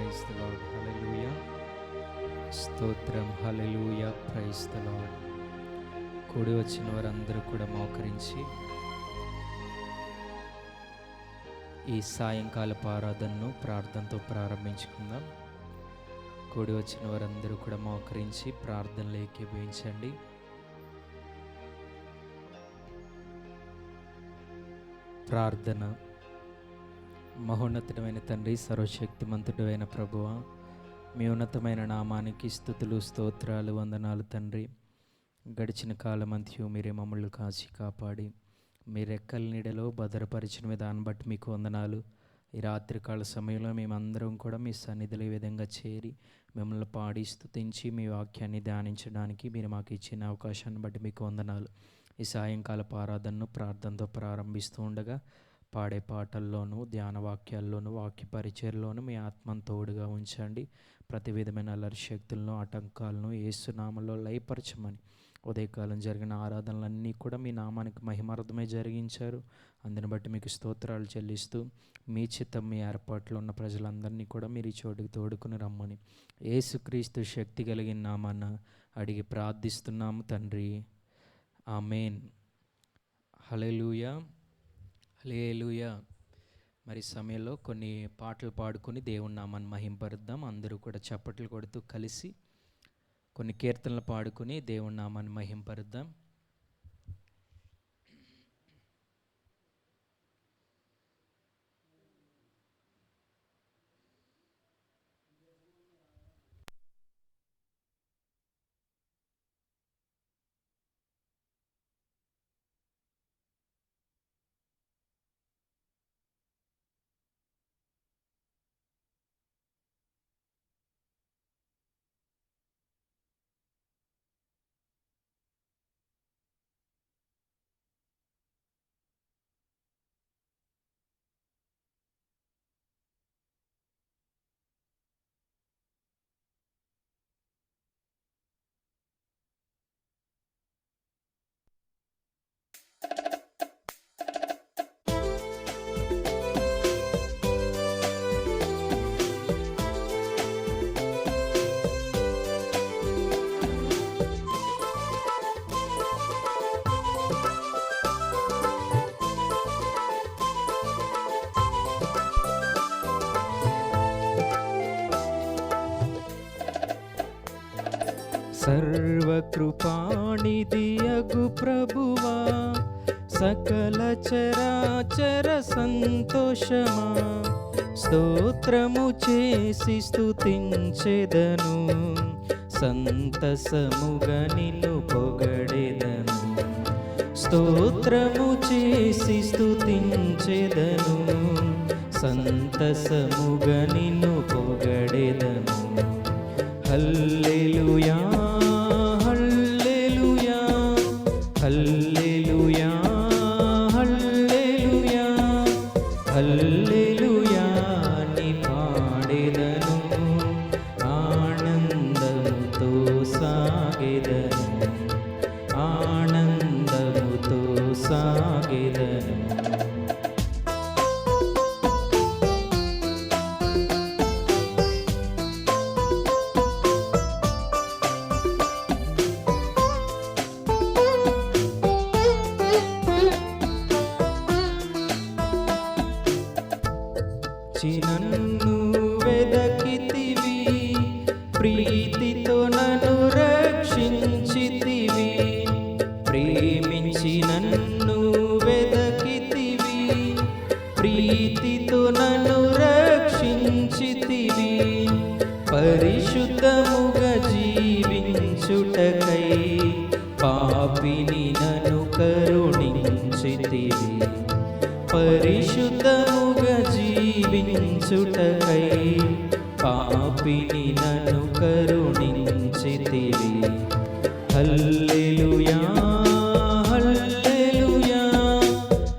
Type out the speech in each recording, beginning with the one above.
Praise the Lord. Hallelujah, స్తోత్రం. Hallelujah, praise the Lord. కూడి వచ్చిన వారందరూ కూడా మోకరించి ఈ సాయంకాలపు ఆరాధనను ప్రార్థనతో ప్రారంభించుకుందాం. కూడి వచ్చిన వారందరూ కూడా మోకరించి ప్రార్థనలు ఏకీభవించండి. ప్రార్థన. మహోన్నతుడైన తండ్రి, సర్వశక్తిమంతుడైన ప్రభువా, మీ ఉన్నతమైన నామానికి స్తుతులు, స్తోత్రాలు, వందనాలు తండ్రి. గడిచిన కాలమంతయు మీరే మమ్మల్ని కాచి కాపాడి మీ రెక్కల నీడలో భద్రపరిచిన విధానం బట్టి మీకు వందనాలు. ఈ రాత్రికాల సమయంలో మేమందరం కూడా మీ సన్నిధిలో ఈ విధంగా చేరి మిమ్మల్ని పాడి స్తుతించి మీ వాక్యాన్ని ధ్యానించడానికి మీరు మాకు ఇచ్చిన అవకాశాన్ని బట్టి మీకు వందనాలు. ఈ సాయంకాలపు ఆరాధనను ప్రార్థనతో ప్రారంభిస్తూ ఉండగా పాడే పాటల్లోనూ ధ్యాన వాక్యాల్లోనూ వాక్య పరిచయలోనూ మీ ఆత్మను తోడుగా ఉంచండి. ప్రతి విధమైన అల్లరి శక్తులను, ఆటంకాలను యేసునామములో లయపరచమని. ఉదయకాలం జరిగిన ఆరాధనలన్నీ కూడా మీ నామానికి మహిమార్థమై జరిగించారు. అందుని బట్టి మీకు స్తోత్రాలు చెల్లిస్తూ మీ చిత్తం, మీ ఏర్పాట్లో ఉన్న ప్రజలందరినీ కూడా మీరు ఈ చోటుకు తోడుకుని రమ్మని యేసుక్రీస్తు శక్తి కలిగిన నామాన అడిగి ప్రార్థిస్తున్నాము తండ్రి, ఆమేన్. హల్లెలూయా, హల్లెలూయా. మరి సమయంలో కొన్ని పాటలు పాడుకొని దేవుని నామాన్ని మహింపరుద్దాం. అందరూ కూడా చప్పట్లు కొడుతూ కలిసి కొన్ని కీర్తనలు పాడుకొని దేవుని నామాన్ని మహింపరుద్దాం. సర్వకృపానిధియగు ప్రభువా, సకల చరాచర సంతోషమా, స్తోత్రము చేసి స్తుతించెదను, సంతసముగా నిన్ను పొగడెదను. స్తోత్రము చేసి స్తుతించెదను, సంతసముగా నిన్ను పొగడెదను. హల్లెలూయా, హల్లెలూయా, హల్లెలూయా, హల్లెలూయా, హల్లెలూయా ని పాడెదను, ఆనందముతో సాగెదను, ఆనందముతో సాగెదను. నన్ను వెదకితివి, ప్రీతితో నన్ను రక్షించితివి, ప్రేమించి నన్ను వెదకితివి, ప్రీతితో నన్ను రక్షించితివి, పరిశుద్ధముగా జీవించుటకై పాపిని నన్ను కరుణించితివి, పరిశుద్ధముగా జీవించుటకై పాపిని నన్ను కరుణించితివి. హల్లెలూయా, హల్లెలూయా,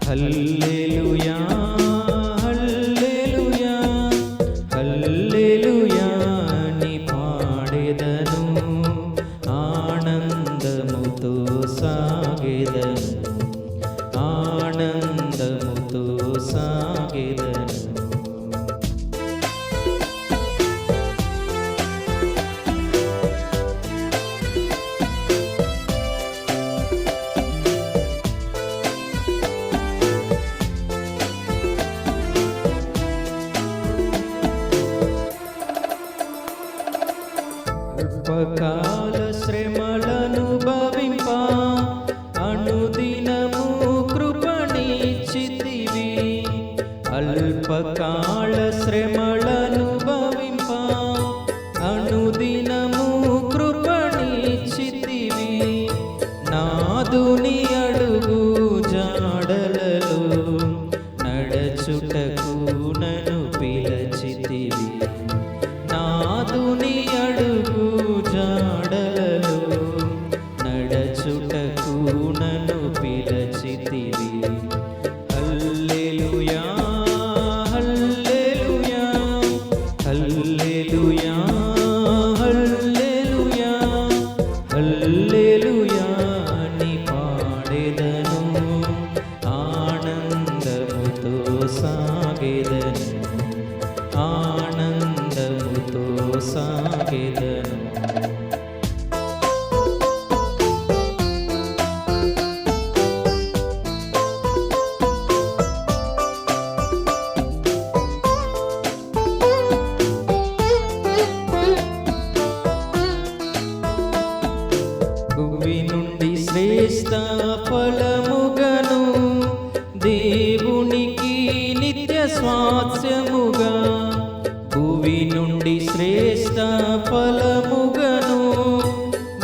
హల్లెలూయా, హల్లెలూయా, హల్లెలూయా ని పాడెదను, ఆనందముతో సాగెదను, ఆనందముతో సాగెదను. బాళ శ్రమలనుభవింప అనుదినము కృపణిచ్చితివి. నాదుని అడుగు జాడలలో నడచుటకు నన్ను పిలచితివి. నాదుని అడుగు జాడలలో నడచుటకు నన్ను పిలచితివి. హల్లెలూయా హల్లెలూయా హల్లెలూయా హల్లెలూయా హల్లెలూయా ని పాడెదను, ఆనందముతో సాగెదను, ఆనందముతో సాగెదను. భూమి నుండి శ్రేష్ఠ ఫలముగను దేవునికి నిత్య స్వాస్యముగా. భూమి నుండి శ్రేష్ఠ ఫలముగను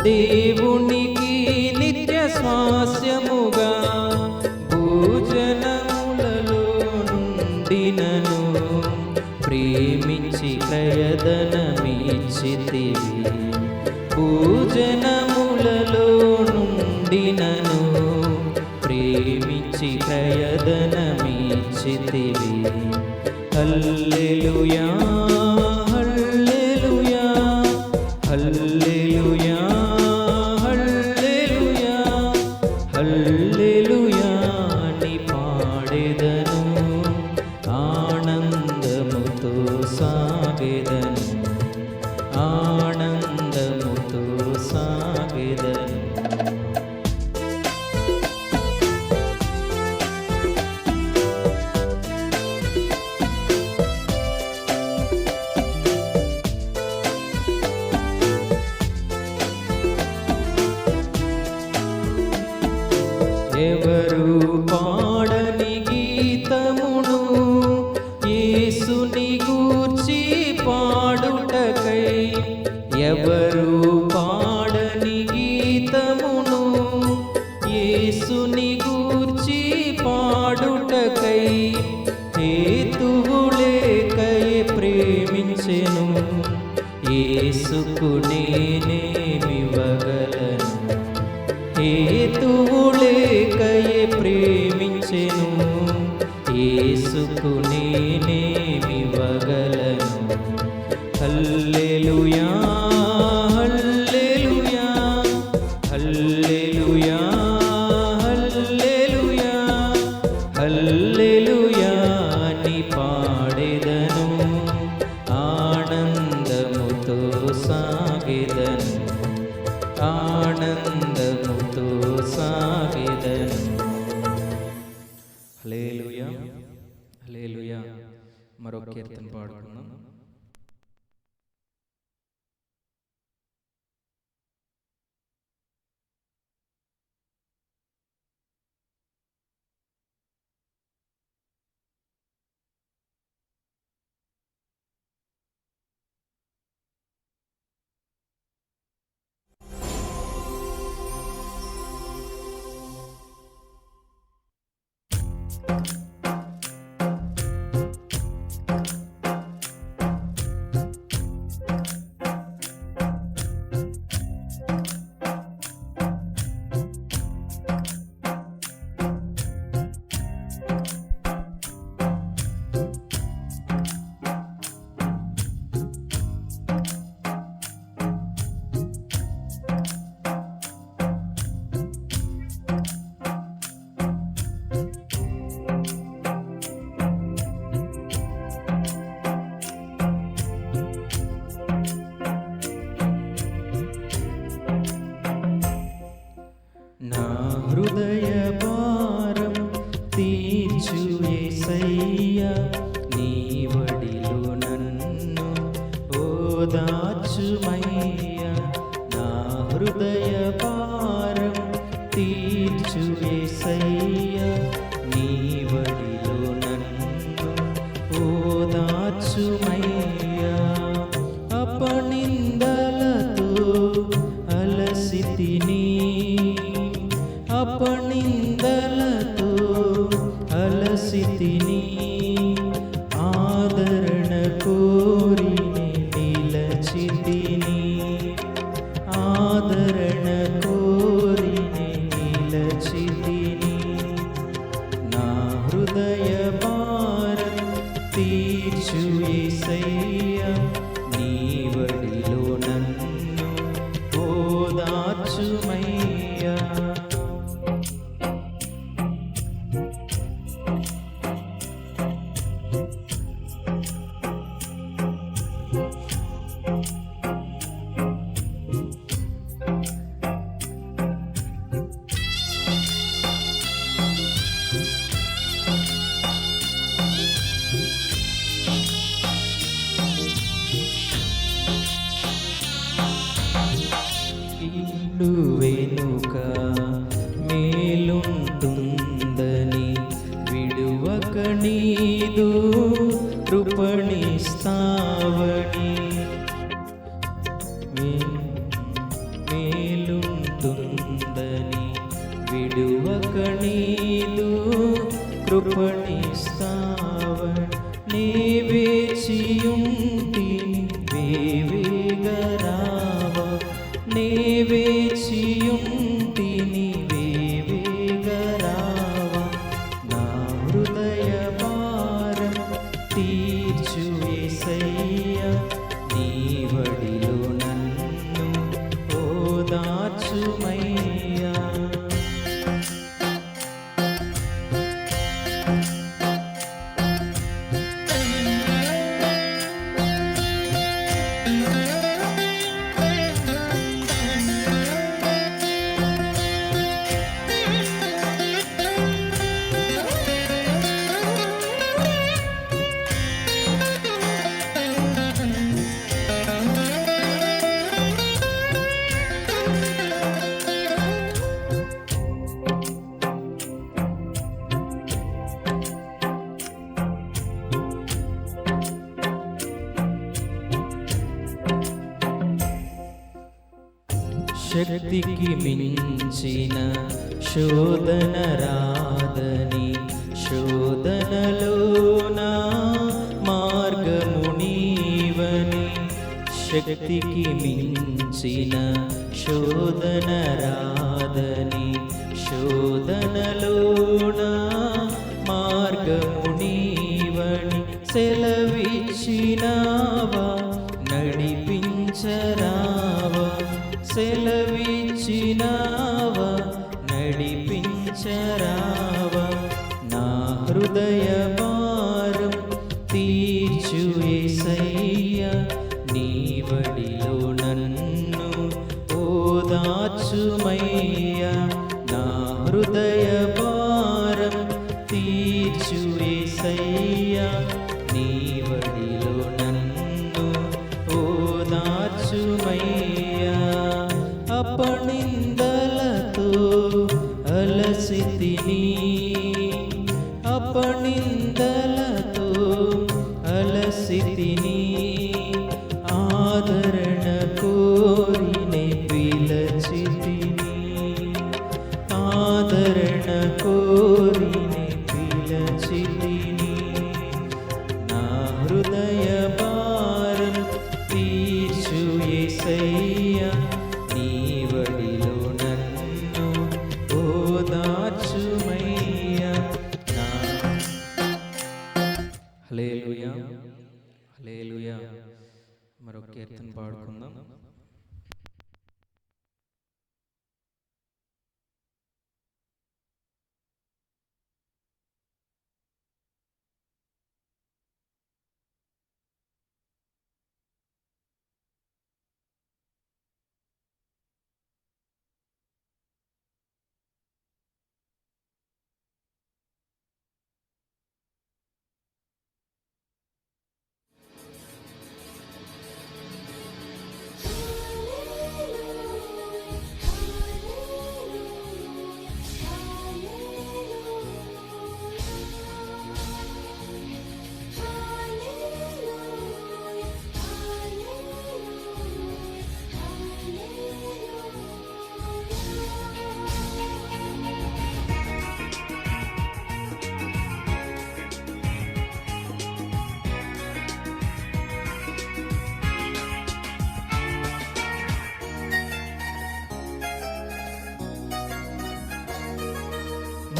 దేవునికి నిత్య స్వాస్యముగా. భోజనములలో నుండి నన్ను ప్రేమించి ప్రయదనమిచ్చితివి. భోజనములలో నుండి నన్ను ప్రేమించి ప్రయదనమిచ్చితివి. హల్లెలూయా హల్లెలూయా హల్లెలూయా హల్లెలూయా హల్లెలూయా ని పాడెదను, ఆనందముతో సాగెదను, ఆనందముతో సాగెదను. ఎవరు పాడని గీతమును యేసుని గూర్చి పాడుటకై, ఎవరు పాడని గీతమును యేసుని గూర్చి పాడుటకై. హేతువులేకయే ప్రేమించెను, యేసుకు నేనేమివ్వగలను. హేతువులేకయే ప్రేమించెను, యేసుకు నేనేమివ్వగలను. హల్లెలూయా హల్లెలూయా హల్లెలూయా హల్లెలూయా హల్లెలూయా ని పాడెదను, ఆనందముతో సాగెదను, ఆనందముతో సాగెదను. హల్లెలూయా హల్లెలూయా. మరో కీర్తన పాడుకుందాం. ఓదార్చుమయ్యా. అపనిందలతో అలసితిని, అపనిందలతో అలసితిని, ఆదరణ కోరి నిలచితిని, ఆదరణ కోరి నిలచితిని. నా హృదయ భారం తీర్చు యేసయ్యా, నీ వడిలో నన్ను ఓదార్చుమయ్యా. కీడు వెనుక మేలుంటుందని విడువక నీదు కృపణిస్తావని, మేలుంటుందని విడువక నీదు కృపణిస్తావని. నీ వేచియుంటిని వేవేగరావా, నీ వేచియుంటిని వేవేగరావా. నా హృదయ భారం తీర్చు యేసయ్యా, నీ వడిలో నన్ను ఓదార్చుమయ్యా. శక్తికి మించిన శోధన రాదని, శోధనలోన మార్గము నీవని. శక్తికి మించిన శోధన రాదని, శోధనలోన మార్గము నీవని. సెలవిచ్చినావా నడిపించరావా, సెలవిచ్చినావా నడిపించరావా. నా హృదయ భారం తీర్చు యేసయ్యా, నీ వడిలో నన్ను ఓదార్చుమయ్యా. నా హృదయ భారం తీర్చు యేసయ్యా, నీ వడిలో నన్ను ఓదార్చుమయ్యా. అపనిందలతో అలసితిని, అపనిందలతో అలసితిని, ఆదరణ కోరి పిలచితిని, ఆదరణ కోరి పిలచితిని. నా హృదయ భారం తీర్చు యేసయ్యా, నీ వడిలో నన్ను ఓదార్చుమయ్యా. హల్లెలూయా, హల్లెలూయా. మరొక కీర్తన పాడుకుందాం.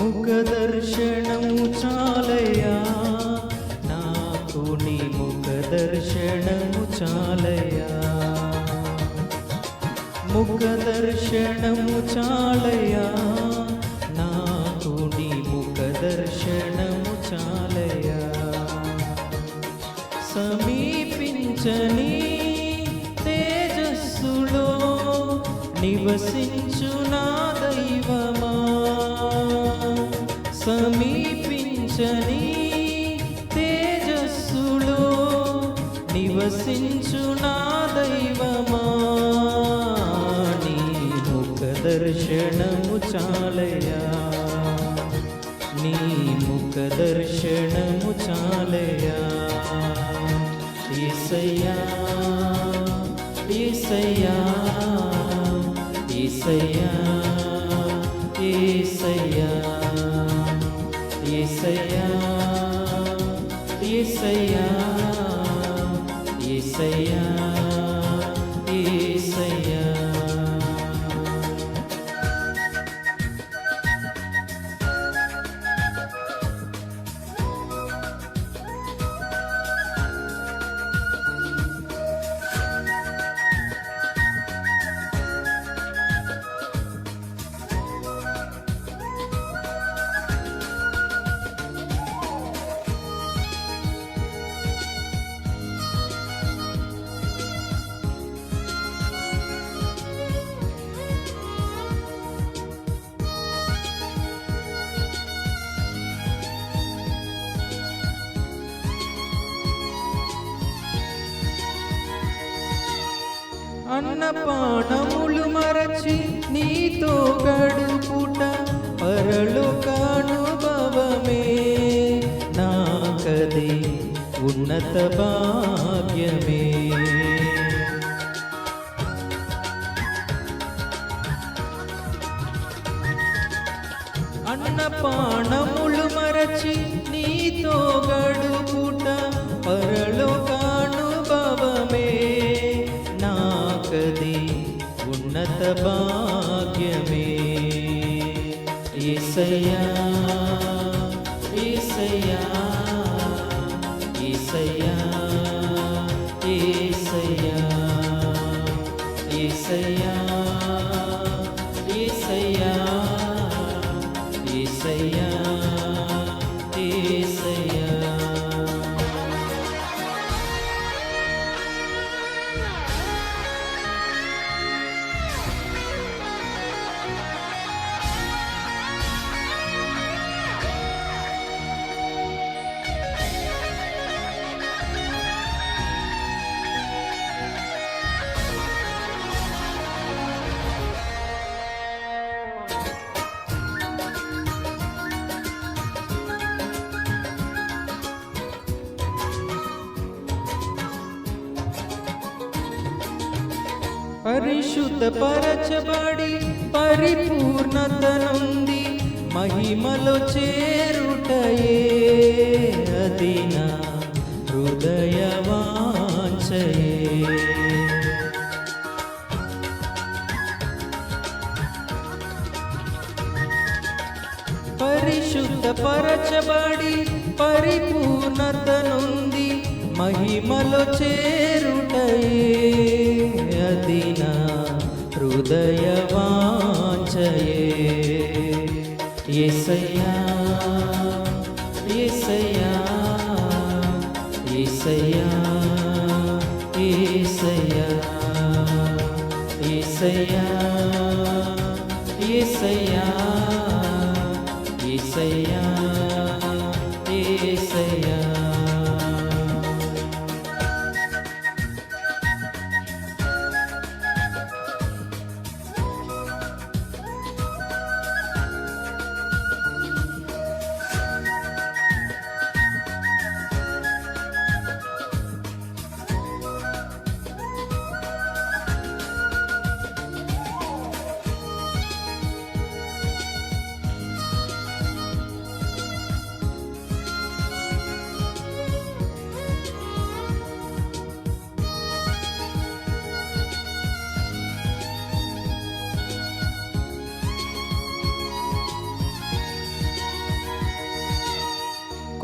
ముఖ దర్శనము చాలయ్యా, నాకు నీ ముఖ దర్శనము చాలయ్యా. ముఖ దర్శనము చాలయ్యా, నాకు నీ ముఖ దర్శనము చాలయ్యా. సమీపించని తేజస్సులో నివసించు నా దైవమా, సమీపించని తేజస్సులో నివసించు నా దైవమా, నీ ముఖ దర్శనము చాలయ్యా, నీ ముఖ దర్శనము చాలయ్యా. యేసయ్యా యేసయ్యా యేసయ్యా యేసయ్యా యేసయ్యా యేసయ్యా యేసయ్యా యేసయ్యా. అన్నపానములు మరచి నీతో గడుపుట పరలోకానుభవమే, నాకది ఉన్నత భాగ్యమే. అన్నపానములు మరచి నీతో గడుపుట పరలోకానుభవమే, నాకది ఉన్నత భాగ్యమే. యేసయ్యా యేసయ్యా యేసయ్యా యేసయ్యా యేసయ్యా యేసయ్యా యేసయ్యా యేసయ్యా. పరిశుద్ధపరచబడి పరిపూర్ణత నుండి మహిమలో చేరుటయే, అది నా హృదయ వాంఛయే. పరిశుద్ధపరచబడి పరిపూర్ణత నుండి మహిమలో చేరుటయే, అది నా హృదయ వాంఛయే. యేసయ్యా యేసయ్యా యేసయ్యా యేసయ్యా యేసయ్యా యేసయ్యా యేసయ్యా యేసయ్యా.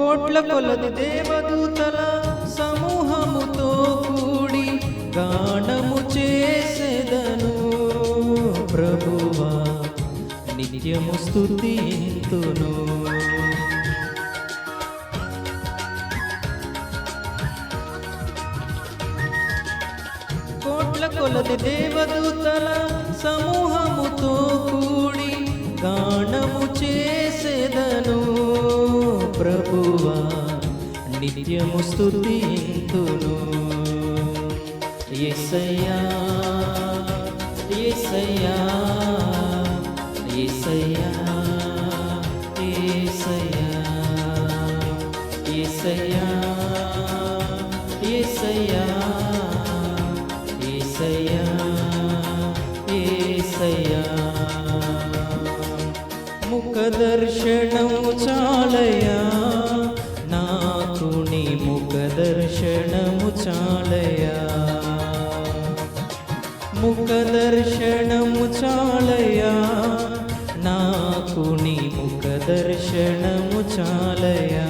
కోట్ల కొలది దేవదూతల సమూహముతో కూడి గానము చేసెదను. ప్రభువా నిత్యము స్తుతింతును. కోట్ల కొలది దేవదూతల సమూహముతో కూడి గానము చేసెదను. ప్రభువా నిత్యము స్తుతింతును. యేసయ్యా యేసయ్యా యేసయ్యా యేసయ్యా యేసయ్యా యేసయ్యా యేసయ్యా యేసయ్యా. ముఖ దర్శనము చాలయా నాకు, నీ ముఖ దర్శనము చాలయా. ముఖ దర్శనము చాలయా నాకు, నీ ముఖ దర్శనము చాలయా.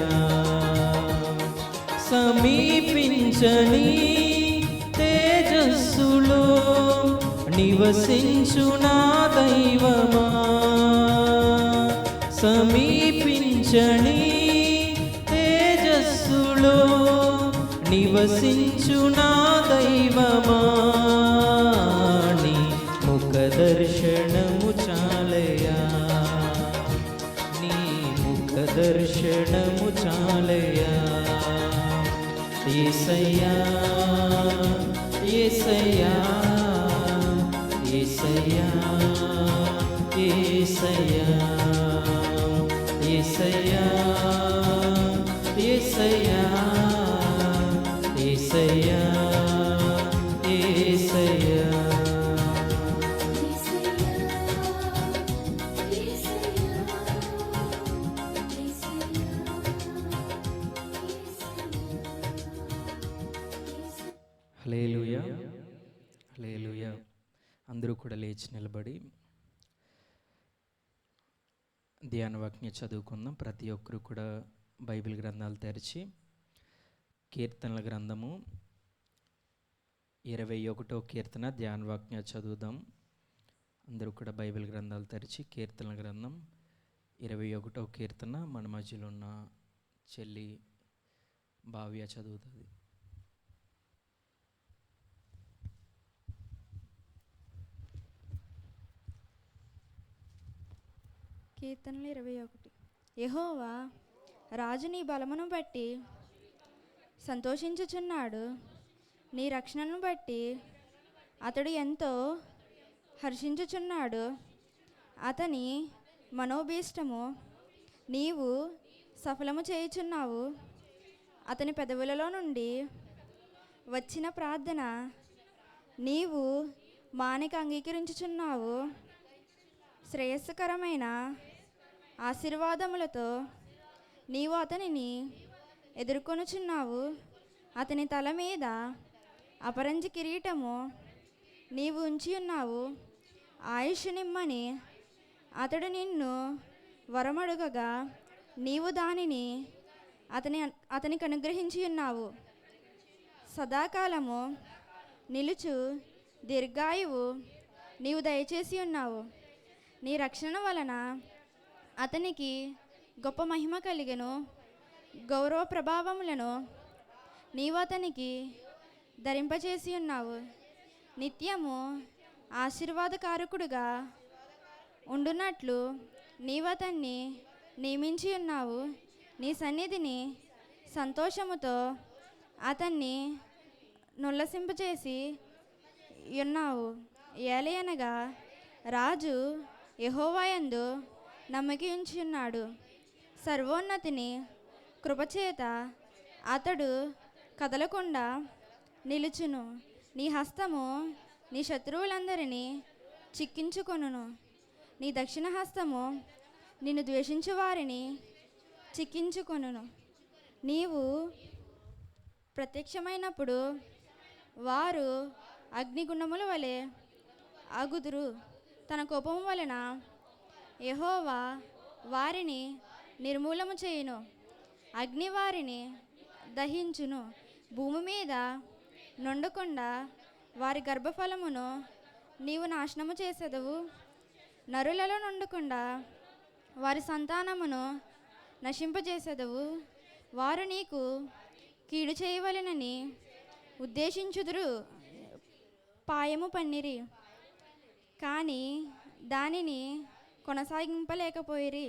సమీపించని తేజస్సులో నివసించు నా దైవమా, సమీపించని తేజస్సులో నివసించు నా దైవమా. నీ ముఖ దర్శనము చాలయా, నీ ముఖ దర్శనము చాలయా. యేసయ్యా యేసయ్యా యేసయ్యా యేసయ్యా యేసయ్యా యేసయ్యా యేసయ్యా యేసయ్యా. హల్లెలూయా హల్లెలూయా. అందరూ కూడా లేచి నిలబడి ధ్యాన వాక్య చదువుకుందాం. ప్రతి ఒక్కరు కూడా బైబిల్ గ్రంథాలు తెరిచి కీర్తనల గ్రంథము 21వ కీర్తన ధ్యాన వాక్య చదువుదాం. అందరూ కూడా బైబిల్ గ్రంథాలు తెరిచి కీర్తనల గ్రంథం 21వ కీర్తన మన మధ్యలో ఉన్న చెల్లి భావ్య చదువుతుంది. కీర్తనలు 21. యెహోవా రాజు నీ బలమును బట్టి సంతోషించుచున్నాడు, నీ రక్షణను బట్టి అతడు ఎంతో హర్షించుచున్నాడు. అతని మనోభీష్టము నీవు సఫలము చేయుచున్నావు. అతని పెదవులలో నుండి వచ్చిన ప్రార్థన నీవు మానిక అంగీకరించుచున్నావు. శ్రేయస్కరమైన ఆశీర్వాదములతో నీవు అతనిని ఎదుర్కొనుచున్నావు. అతని తల మీద అపరంజి కిరీటము నీవు ఉంచి ఉన్నావు. ఆయుష్ నిమ్మని అతడు నిన్ను వరమడుగగా నీవు దానిని అతనికి అనుగ్రహించి ఉన్నావు. సదాకాలము నిలుచు దీర్ఘాయువు నీవు దయచేసి ఉన్నావు. నీ రక్షణ వలన అతనికి గొప్ప మహిమ కలిగెను. గౌరవ ప్రభావములను నీవు అతనికి ధరింపచేసి ఉన్నావు. నిత్యము ఆశీర్వాదకారకుడుగా ఉండునట్లు నీవు అతన్ని నియమించి ఉన్నావు. నీ సన్నిధిని సంతోషముతో అతన్ని నుల్లసింపచేసి ఉన్నావు. ఏలయనగా రాజు యెహోవా యందు నమ్మకి ఉంచి ఉన్నాడు. సర్వోన్నతిని కృపచేత అతడు కదలకుండా నిలుచును. నీ హస్తము నీ శత్రువులందరినీ చిక్కించుకొనును. నీ దక్షిణ హస్తము నిన్ను ద్వేషించు వారిని చిక్కించుకొనును. నీవు ప్రత్యక్షమైనప్పుడు వారు అగ్నిగుండముల వలె అగుదురు. తన కోపము వలన యెహోవా వారిని నిర్మూలము చేయును. అగ్ని వారిని దహించును. భూమి మీద నుండకుండా వారి గర్భఫలమును నీవు నాశనము చేసేదవు. నరులలో నుండకుండా వారి సంతానమును నశింపజేసేదవు. వారు నీకు కీడు చేయవలెనని ఉద్దేశించుదురు, పాయము పన్నిరి, కానీ దానిని కొనసాగింపలేకపోయిరి.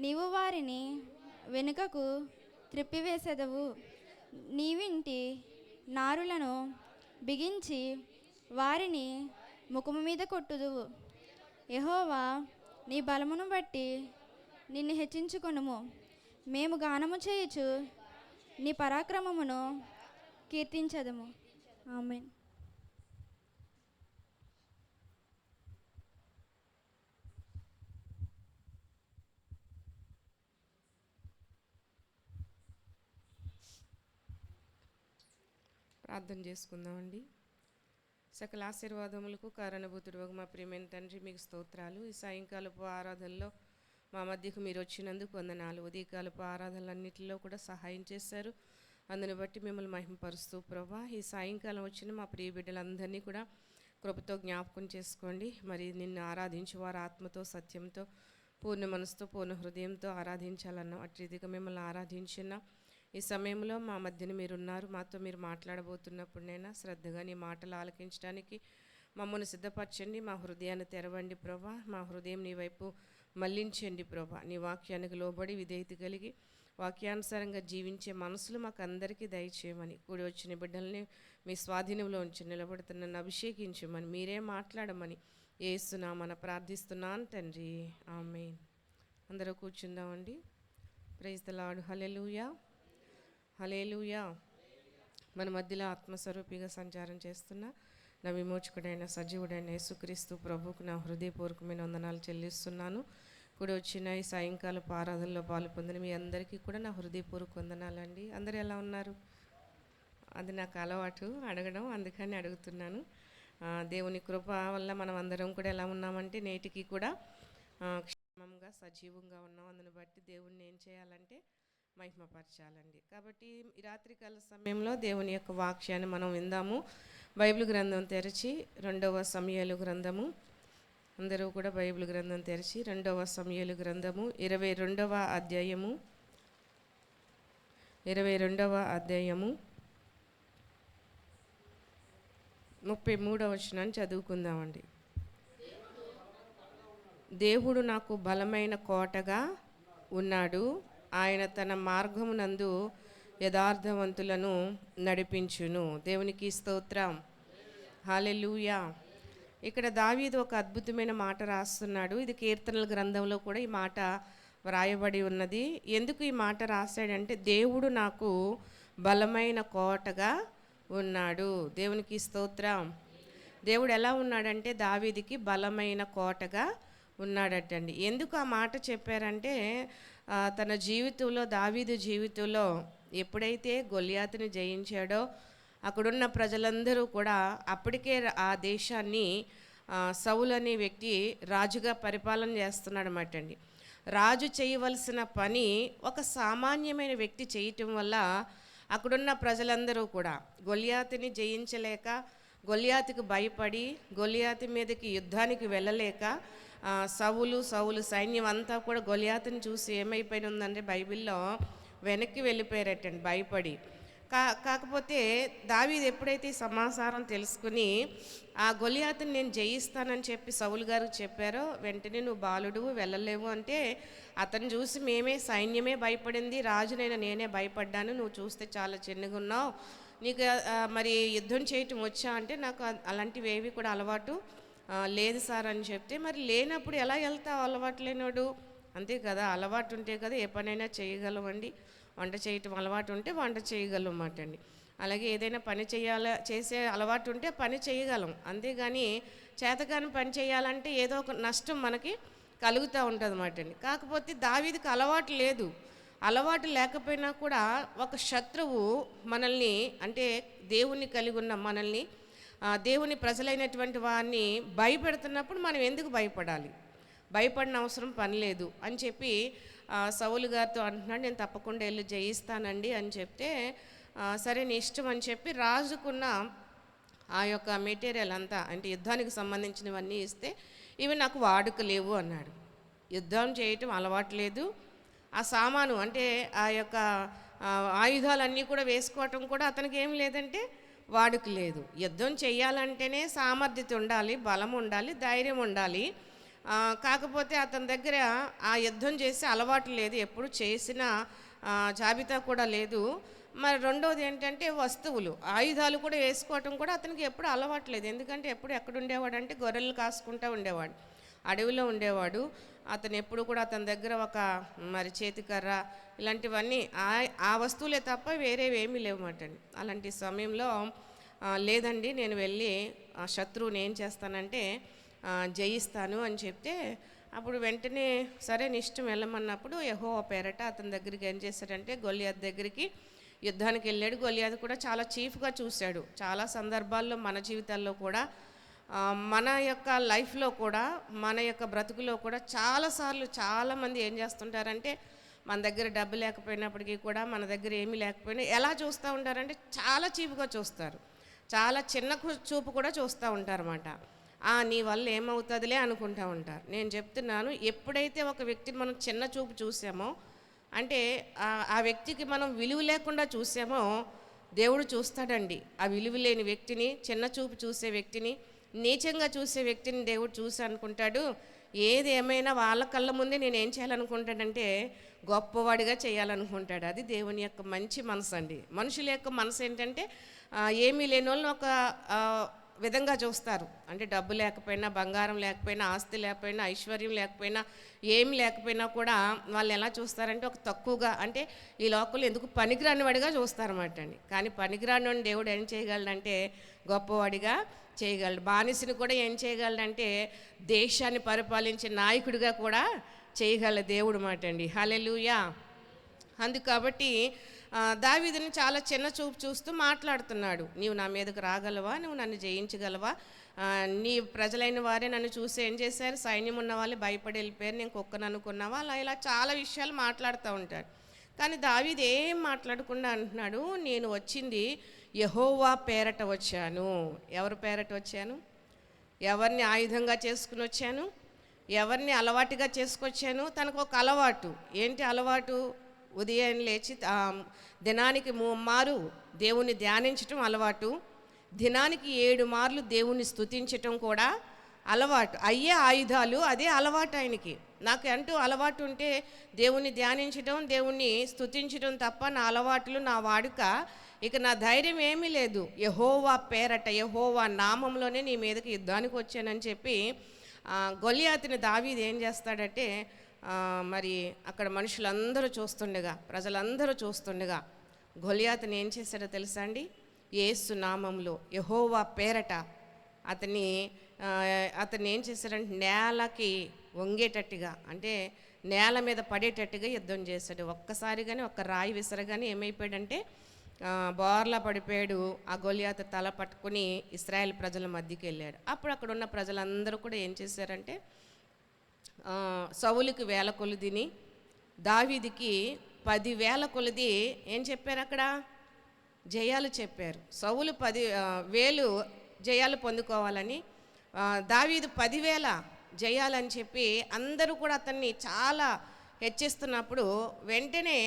నీవు వారిని వెనుకకు త్రిప్పివేసెదవు. నీవింటి నారులను బిగించి వారిని ముఖము మీద కొట్టుదువు. యెహోవా నీ బలమును బట్టి నిన్ను హెచ్చించుకొనుము. మేము గానము చేయుచు నీ పరాక్రమమును కీర్తించదము. ఆమేన్. ప్రార్థన చేసుకుందామండి. సకల ఆశీర్వాదములకు కారణభూతుడు మా ప్రియమైన తండ్రి, మీకు స్తోత్రాలు. ఈ సాయంకాలపు ఆరాధనలో మా మధ్యకు మీరు వచ్చినందుకు వందనాలు. ఉదయకాలపు ఆరాధనలన్నింటిలో కూడా సహాయం చేశారు. అందుని బట్టి మిమ్మల్ని మహిమపరుస్తూ ప్రభా, ఈ సాయంకాలం వచ్చిన మా ప్రియ బిడ్డలందరినీ కూడా కృపతో జ్ఞాపకం చేసుకోండి. మరి నిన్ను ఆరాధించి వారు ఆత్మతో సత్యంతో పూర్ణ మనసుతో పూర్ణ హృదయంతో ఆరాధించాలన్న అటు రీతిగా మిమ్మల్ని ఆరాధించిన ఈ సమయంలో మా మధ్యన మీరున్నారు. మాతో మీరు మాట్లాడబోతున్నప్పుడైనా శ్రద్ధగా నీ మాటలు ఆలకించడానికి మమ్మల్ని సిద్ధపరచండి. మా హృదయాన్ని తెరవండి ప్రభా. మా హృదయం నీ వైపు మళ్లించండి ప్రభా. నీ వాక్యానికి లోబడి విధేయత కలిగి వాక్యానుసారంగా జీవించే మనసులు మాకు అందరికీ దయచేయమని, కూడి వచ్చిన బిడ్డల్ని మీ స్వాధీనంలో ఉంచి నిలబడుతున్న నన్ను అభిషేకించమని, మీరే మాట్లాడమని యేసునామమున ప్రార్థిస్తున్నాను తండ్రి. ఆమేన్. అందరూ కూర్చుందామండి. Praise the Lord. Hallelujah, hallelujah. మన మధ్యలో ఆత్మస్వరూపిగా సంచారం చేస్తున్న నా విమోచకుడైన సజీవుడైన యేసుక్రీస్తు ప్రభువుకు నా హృదయపూర్వకమైన వందనాలు చెల్లిస్తున్నాను. కూడా వచ్చిన ఈ సాయంకాల ఆరాధనలో పాలు పొందిన మీ అందరికీ కూడా నా హృదయపూర్వక వందనాలండి. అందరూ ఎలా ఉన్నారు? అది నాకు అలవాటు అడగడం, అందుకని అడుగుతున్నాను. దేవుని కృప వల్ల మనం అందరం కూడా ఎలా ఉన్నామంటే నేటికి కూడా క్షేమంగా సజీవంగా ఉన్నాం. అందుని బట్టి దేవుణ్ణి ఏం చేయాలంటే మహిమపరచాలండి. కాబట్టి ఈ రాత్రికాల సమయంలో దేవుని యొక్క వాక్యాన్ని మనం విందాము. బైబిల్ గ్రంథం తెరిచి 2వ సమూయేలు గ్రంథము, అందరూ కూడా బైబిల్ గ్రంథం తెరిచి 2వ సమూయేలు గ్రంథము 22వ అధ్యాయము 33వ వచనాన్ని చదువుకుందామండి. దేవుడు నాకు బలమైన కోటగా ఉన్నాడు, ఆయన తన మార్గమునందు యథార్థవంతులను నడిపించును. దేవునికి స్తోత్రం. హల్లెలూయా. ఇక్కడ దావీదు ఒక అద్భుతమైన మాట రాస్తున్నాడు. ఇది కీర్తనల గ్రంథంలో కూడా ఈ మాట వ్రాయబడి ఉన్నది. ఎందుకు ఈ మాట రాశాడంటే, దేవుడు నాకు బలమైన కోటగా ఉన్నాడు. దేవునికి స్తోత్రం. దేవుడు ఎలా ఉన్నాడంటే దావీదుకి బలమైన కోటగా ఉన్నాడటండి. ఎందుకు ఆ మాట చెప్పారంటే, తన జీవితంలో దావీదు జీవితంలో ఎప్పుడైతే గొల్యాతుని జయించాడో అక్కడున్న ప్రజలందరూ కూడా అప్పటికే ఆ దేశాన్ని సౌలు అనే వ్యక్తి రాజుగా పరిపాలన చేస్తున్నాడు అన్నమాట అండి. రాజు చేయవలసిన పని ఒక సామాన్యమైన వ్యక్తి చేయటం వల్ల అక్కడున్న ప్రజలందరూ కూడా గొల్యాతుని జయించలేక, గొల్యాతుకు భయపడి, గొల్యాతు మీదకి యుద్ధానికి వెళ్ళలేక సౌలు సైన్యం అంతా కూడా గొల్యాతుని చూసి ఏమైపోయి ఉందంటే బైబిల్లో వెనక్కి వెళ్ళిపోయారటండి భయపడి. కాకపోతే దావీదు ఎప్పుడైతే ఈ సమాచారం తెలుసుకుని ఆ గొల్యాతుని నేను జయిస్తానని చెప్పి సౌలు గారికి చెప్పారో, వెంటనే నువ్వు బాలుడు వెళ్ళలేవు అంటే, అతను చూసి సైన్యమే భయపడింది, రాజునైనా నేనే భయపడ్డాను, నువ్వు చూస్తే చాలా చిన్నగా ఉన్నావు, నీకు మరి యుద్ధం చేయటం వచ్చా అంటే, నాకు అలాంటివి ఏవి కూడా అలవాటు లేదు సార్ అని చెప్తే, మరి లేనప్పుడు ఎలా వెళ్తావు అలవాటు లేనోడు? అంతే కదా, అలవాటు ఉంటే కదా ఏ పనైనా చేయగలమండి. వంట చేయటం అలవాటు ఉంటే వంట చేయగలం అన్నమాట అండి. అలాగే ఏదైనా పని చేసే అలవాటు ఉంటే పని చేయగలం. అంతేగాని చేతకాని పని చేయాలంటే ఏదో ఒక నష్టం మనకి కలుగుతూ ఉంటుంది అన్నమాట అండి. కాకపోతే దావీదుకి అలవాటు లేదు. అలవాటు లేకపోయినా కూడా ఒక శత్రువు మనల్ని, అంటే దేవుణ్ణి కలిగి ఉన్న మనల్ని, దేవుని ప్రజలైనటువంటి వారిని భయపెడుతున్నప్పుడు మనం ఎందుకు భయపడాలి? భయపడిన అవసరం పని లేదు అని చెప్పి సౌలు గారితో అంటున్నాడు, నేను తప్పకుండా వెళ్ళి జయిస్తానండి అని చెప్తే, సరే నీ ఇష్టం అని చెప్పి రాజుకున్న ఆ యొక్క మెటీరియల్ అంతా అంటే యుద్ధానికి సంబంధించినవన్నీ ఇస్తే, ఇవి నాకు వాడుక లేవు అన్నాడు. యుద్ధం చేయటం అలవాటు లేదు, ఆ సామాను అంటే ఆ యొక్క ఆయుధాలన్నీ కూడా వేసుకోవటం కూడా అతనికి ఏం లేదంటే వాడుక లేదు. యుద్ధం చేయాలంటేనే సామర్థ్యత ఉండాలి, బలం ఉండాలి, ధైర్యం ఉండాలి. కాకపోతే అతని దగ్గర ఆ యుద్ధం చేసే అలవాటు లేదు, ఎప్పుడు చేసిన జాబితా కూడా లేదు. మరి రెండోది ఏంటంటే వస్తువులు, ఆయుధాలు కూడా వేసుకోవటం కూడా అతనికి ఎప్పుడు అలవాటు లేదు. ఎందుకంటే ఎప్పుడు ఎక్కడ ఉండేవాడు అంటే గొర్రెలు కాసుకుంటూ ఉండేవాడు, అడవిలో ఉండేవాడు. అతను ఎప్పుడు కూడా అతని దగ్గర ఒక మరి చేతికర్ర ఇలాంటివన్నీ ఆ వస్తువులే తప్ప వేరేవి ఏమీ లేవన్నమాట. అలాంటి సమయంలో లేదండి నేను వెళ్ళి శత్రువుని ఏం చేస్తానంటే జయిస్తాను అని చెప్తే, అప్పుడు వెంటనే సరే నీ ఇష్టం వెళ్ళమన్నప్పుడు యెహోవా పేరట అతని దగ్గరికి ఏం చేశాడంటే గొలియాతు దగ్గరికి యుద్ధానికి వెళ్ళాడు. గొలియాతు కూడా చాలా చీఫ్గా చూశాడు. చాలా సందర్భాల్లో మన జీవితాల్లో కూడా మన యొక్క లైఫ్లో కూడా మన యొక్క బ్రతుకులో కూడా చాలాసార్లు చాలామంది ఏం చేస్తుంటారంటే మన దగ్గర డబ్బు లేకపోయినప్పటికీ కూడా మన దగ్గర ఏమీ లేకపోయినా ఎలా చూస్తూ ఉంటారంటే చాలా చీపుగా చూస్తారు, చాలా చిన్న చూపు కూడా చూస్తూ ఉంటారన్నమాట. నీ వల్ల ఏమవుతుందిలే అనుకుంటూ ఉంటారు. నేను చెప్తున్నాను, ఎప్పుడైతే ఒక వ్యక్తిని మనం చిన్న చూపు చూసామో అంటే ఆ వ్యక్తికి మనం విలువ లేకుండా చూసామో దేవుడు చూస్తాడండి. ఆ విలువ లేని వ్యక్తిని, చిన్న చూపు చూసే వ్యక్తిని, నీచంగా చూసే వ్యక్తిని దేవుడు చూసి అనుకుంటాడు, ఏది ఏమైనా వాళ్ళ కళ్ళ ముందే నేను ఏం చేయాలనుకుంటాడంటే గొప్పవాడిగా చేయాలనుకుంటాడు. అది దేవుని యొక్క మంచి మనసు అండి. మనుషుల యొక్క మనసు ఏంటంటే ఏమీ లేని వాళ్ళని ఒక విధంగా చూస్తారు. అంటే డబ్బు లేకపోయినా, బంగారం లేకపోయినా, ఆస్తి లేకపోయినా, ఐశ్వర్యం లేకపోయినా, ఏమి లేకపోయినా కూడా వాళ్ళు ఎలా చూస్తారంటే ఒక తక్కువగా, అంటే ఈ లోకంలో ఎందుకు పనికిరాని వాడిగా చూస్తారన్నమాట అండి. కానీ పనికిరాని వాడిని దేవుడు ఏం చేయగలడంటే గొప్పవాడిగా చేయగలడు. బానిసని కూడా ఏం చేయగలడంటే దేశాన్ని పరిపాలించే నాయకుడిగా కూడా చేయగల దేవుడు మాట అండి. హల్లెలూయా. అందుకు కాబట్టి దావీదుని చాలా చిన్న చూపు చూస్తూ మాట్లాడుతున్నాడు. నీవు నా మీదకు రాగలవా, నువ్వు నన్ను జయించగలవా, నీ ప్రజలైన వారే నన్ను చూసి ఏం చేశారు, సైన్యం ఉన్న వాళ్ళు భయపడి వెళ్ళిపోయారు, నేను కుక్కను అనుకున్నావా, అలా ఇలా చాలా విషయాలు మాట్లాడుతూ ఉంటాడు. కానీ దావీదు ఏం మాట్లాడకుండా అంటున్నాడు, నేను వచ్చింది యెహోవా పేరట వచ్చాను. ఎవరి పేరట వచ్చాను? ఎవరిని ఆయుధంగా చేసుకుని వచ్చాను? ఎవరిని అలవాటుగా చేసుకొచ్చాను? తనకు ఒక అలవాటు. ఏంటి అలవాటు? ఉదయం లేచి దినానికి 3 మారు దేవుణ్ణి ధ్యానించటం అలవాటు, దినానికి 7 మార్లు దేవుణ్ణి స్తుతించటం కూడా అలవాటు. అయ్యే ఆయుధాలు, అదే అలవాటు ఆయనకి. నాకు అంటూ అలవాటు ఉంటే దేవుణ్ణి ధ్యానించడం, దేవుణ్ణి స్తుతించడం తప్ప నా అలవాట్లు, నా వాడుక, ఇక నా ధైర్యం ఏమీ లేదు. యెహోవా పేరట, యెహోవా నామంలోనే నీ మీదకి యుద్ధానికి వచ్చానని చెప్పి గొలియాతుని దావీదు ఏం చేస్తాడంటే మరి అక్కడ మనుషులందరూ చూస్తుండగా, ప్రజలందరూ చూస్తుండగా గొలియాతుని ఏం చేశాడో తెలుసా అండి? యేసు నామంలో యెహోవా పేరట అతన్ని ఏం చేశాడంటే నేలకి వంగేటట్టుగా, అంటే నేల మీద పడేటట్టుగా యుద్ధం చేశాడు. ఒక్కసారిగానే ఒక్క రాయి విసరగానే ఏమైపోయాడంటే బోర్లా పడిపోయాడు. ఆ గొలియాతు తల పట్టుకుని ఇశ్రాయేల్ ప్రజల మధ్యకి వెళ్ళాడు. అప్పుడు అక్కడ ఉన్న ప్రజలందరూ కూడా ఏం చేశారంటే సౌలుకి 1000 కొలదిని, దావీదుకి 10,000 కొలది ఏం చెప్పారు అక్కడ? జయాలు చెప్పారు. సౌలు 10,000 జయాలు పొందుకోవాలని, దావీదు 10,000 జయాలని చెప్పి అందరూ కూడా అతన్ని చాలా హెచ్చిస్తున్నప్పుడు వెంటనే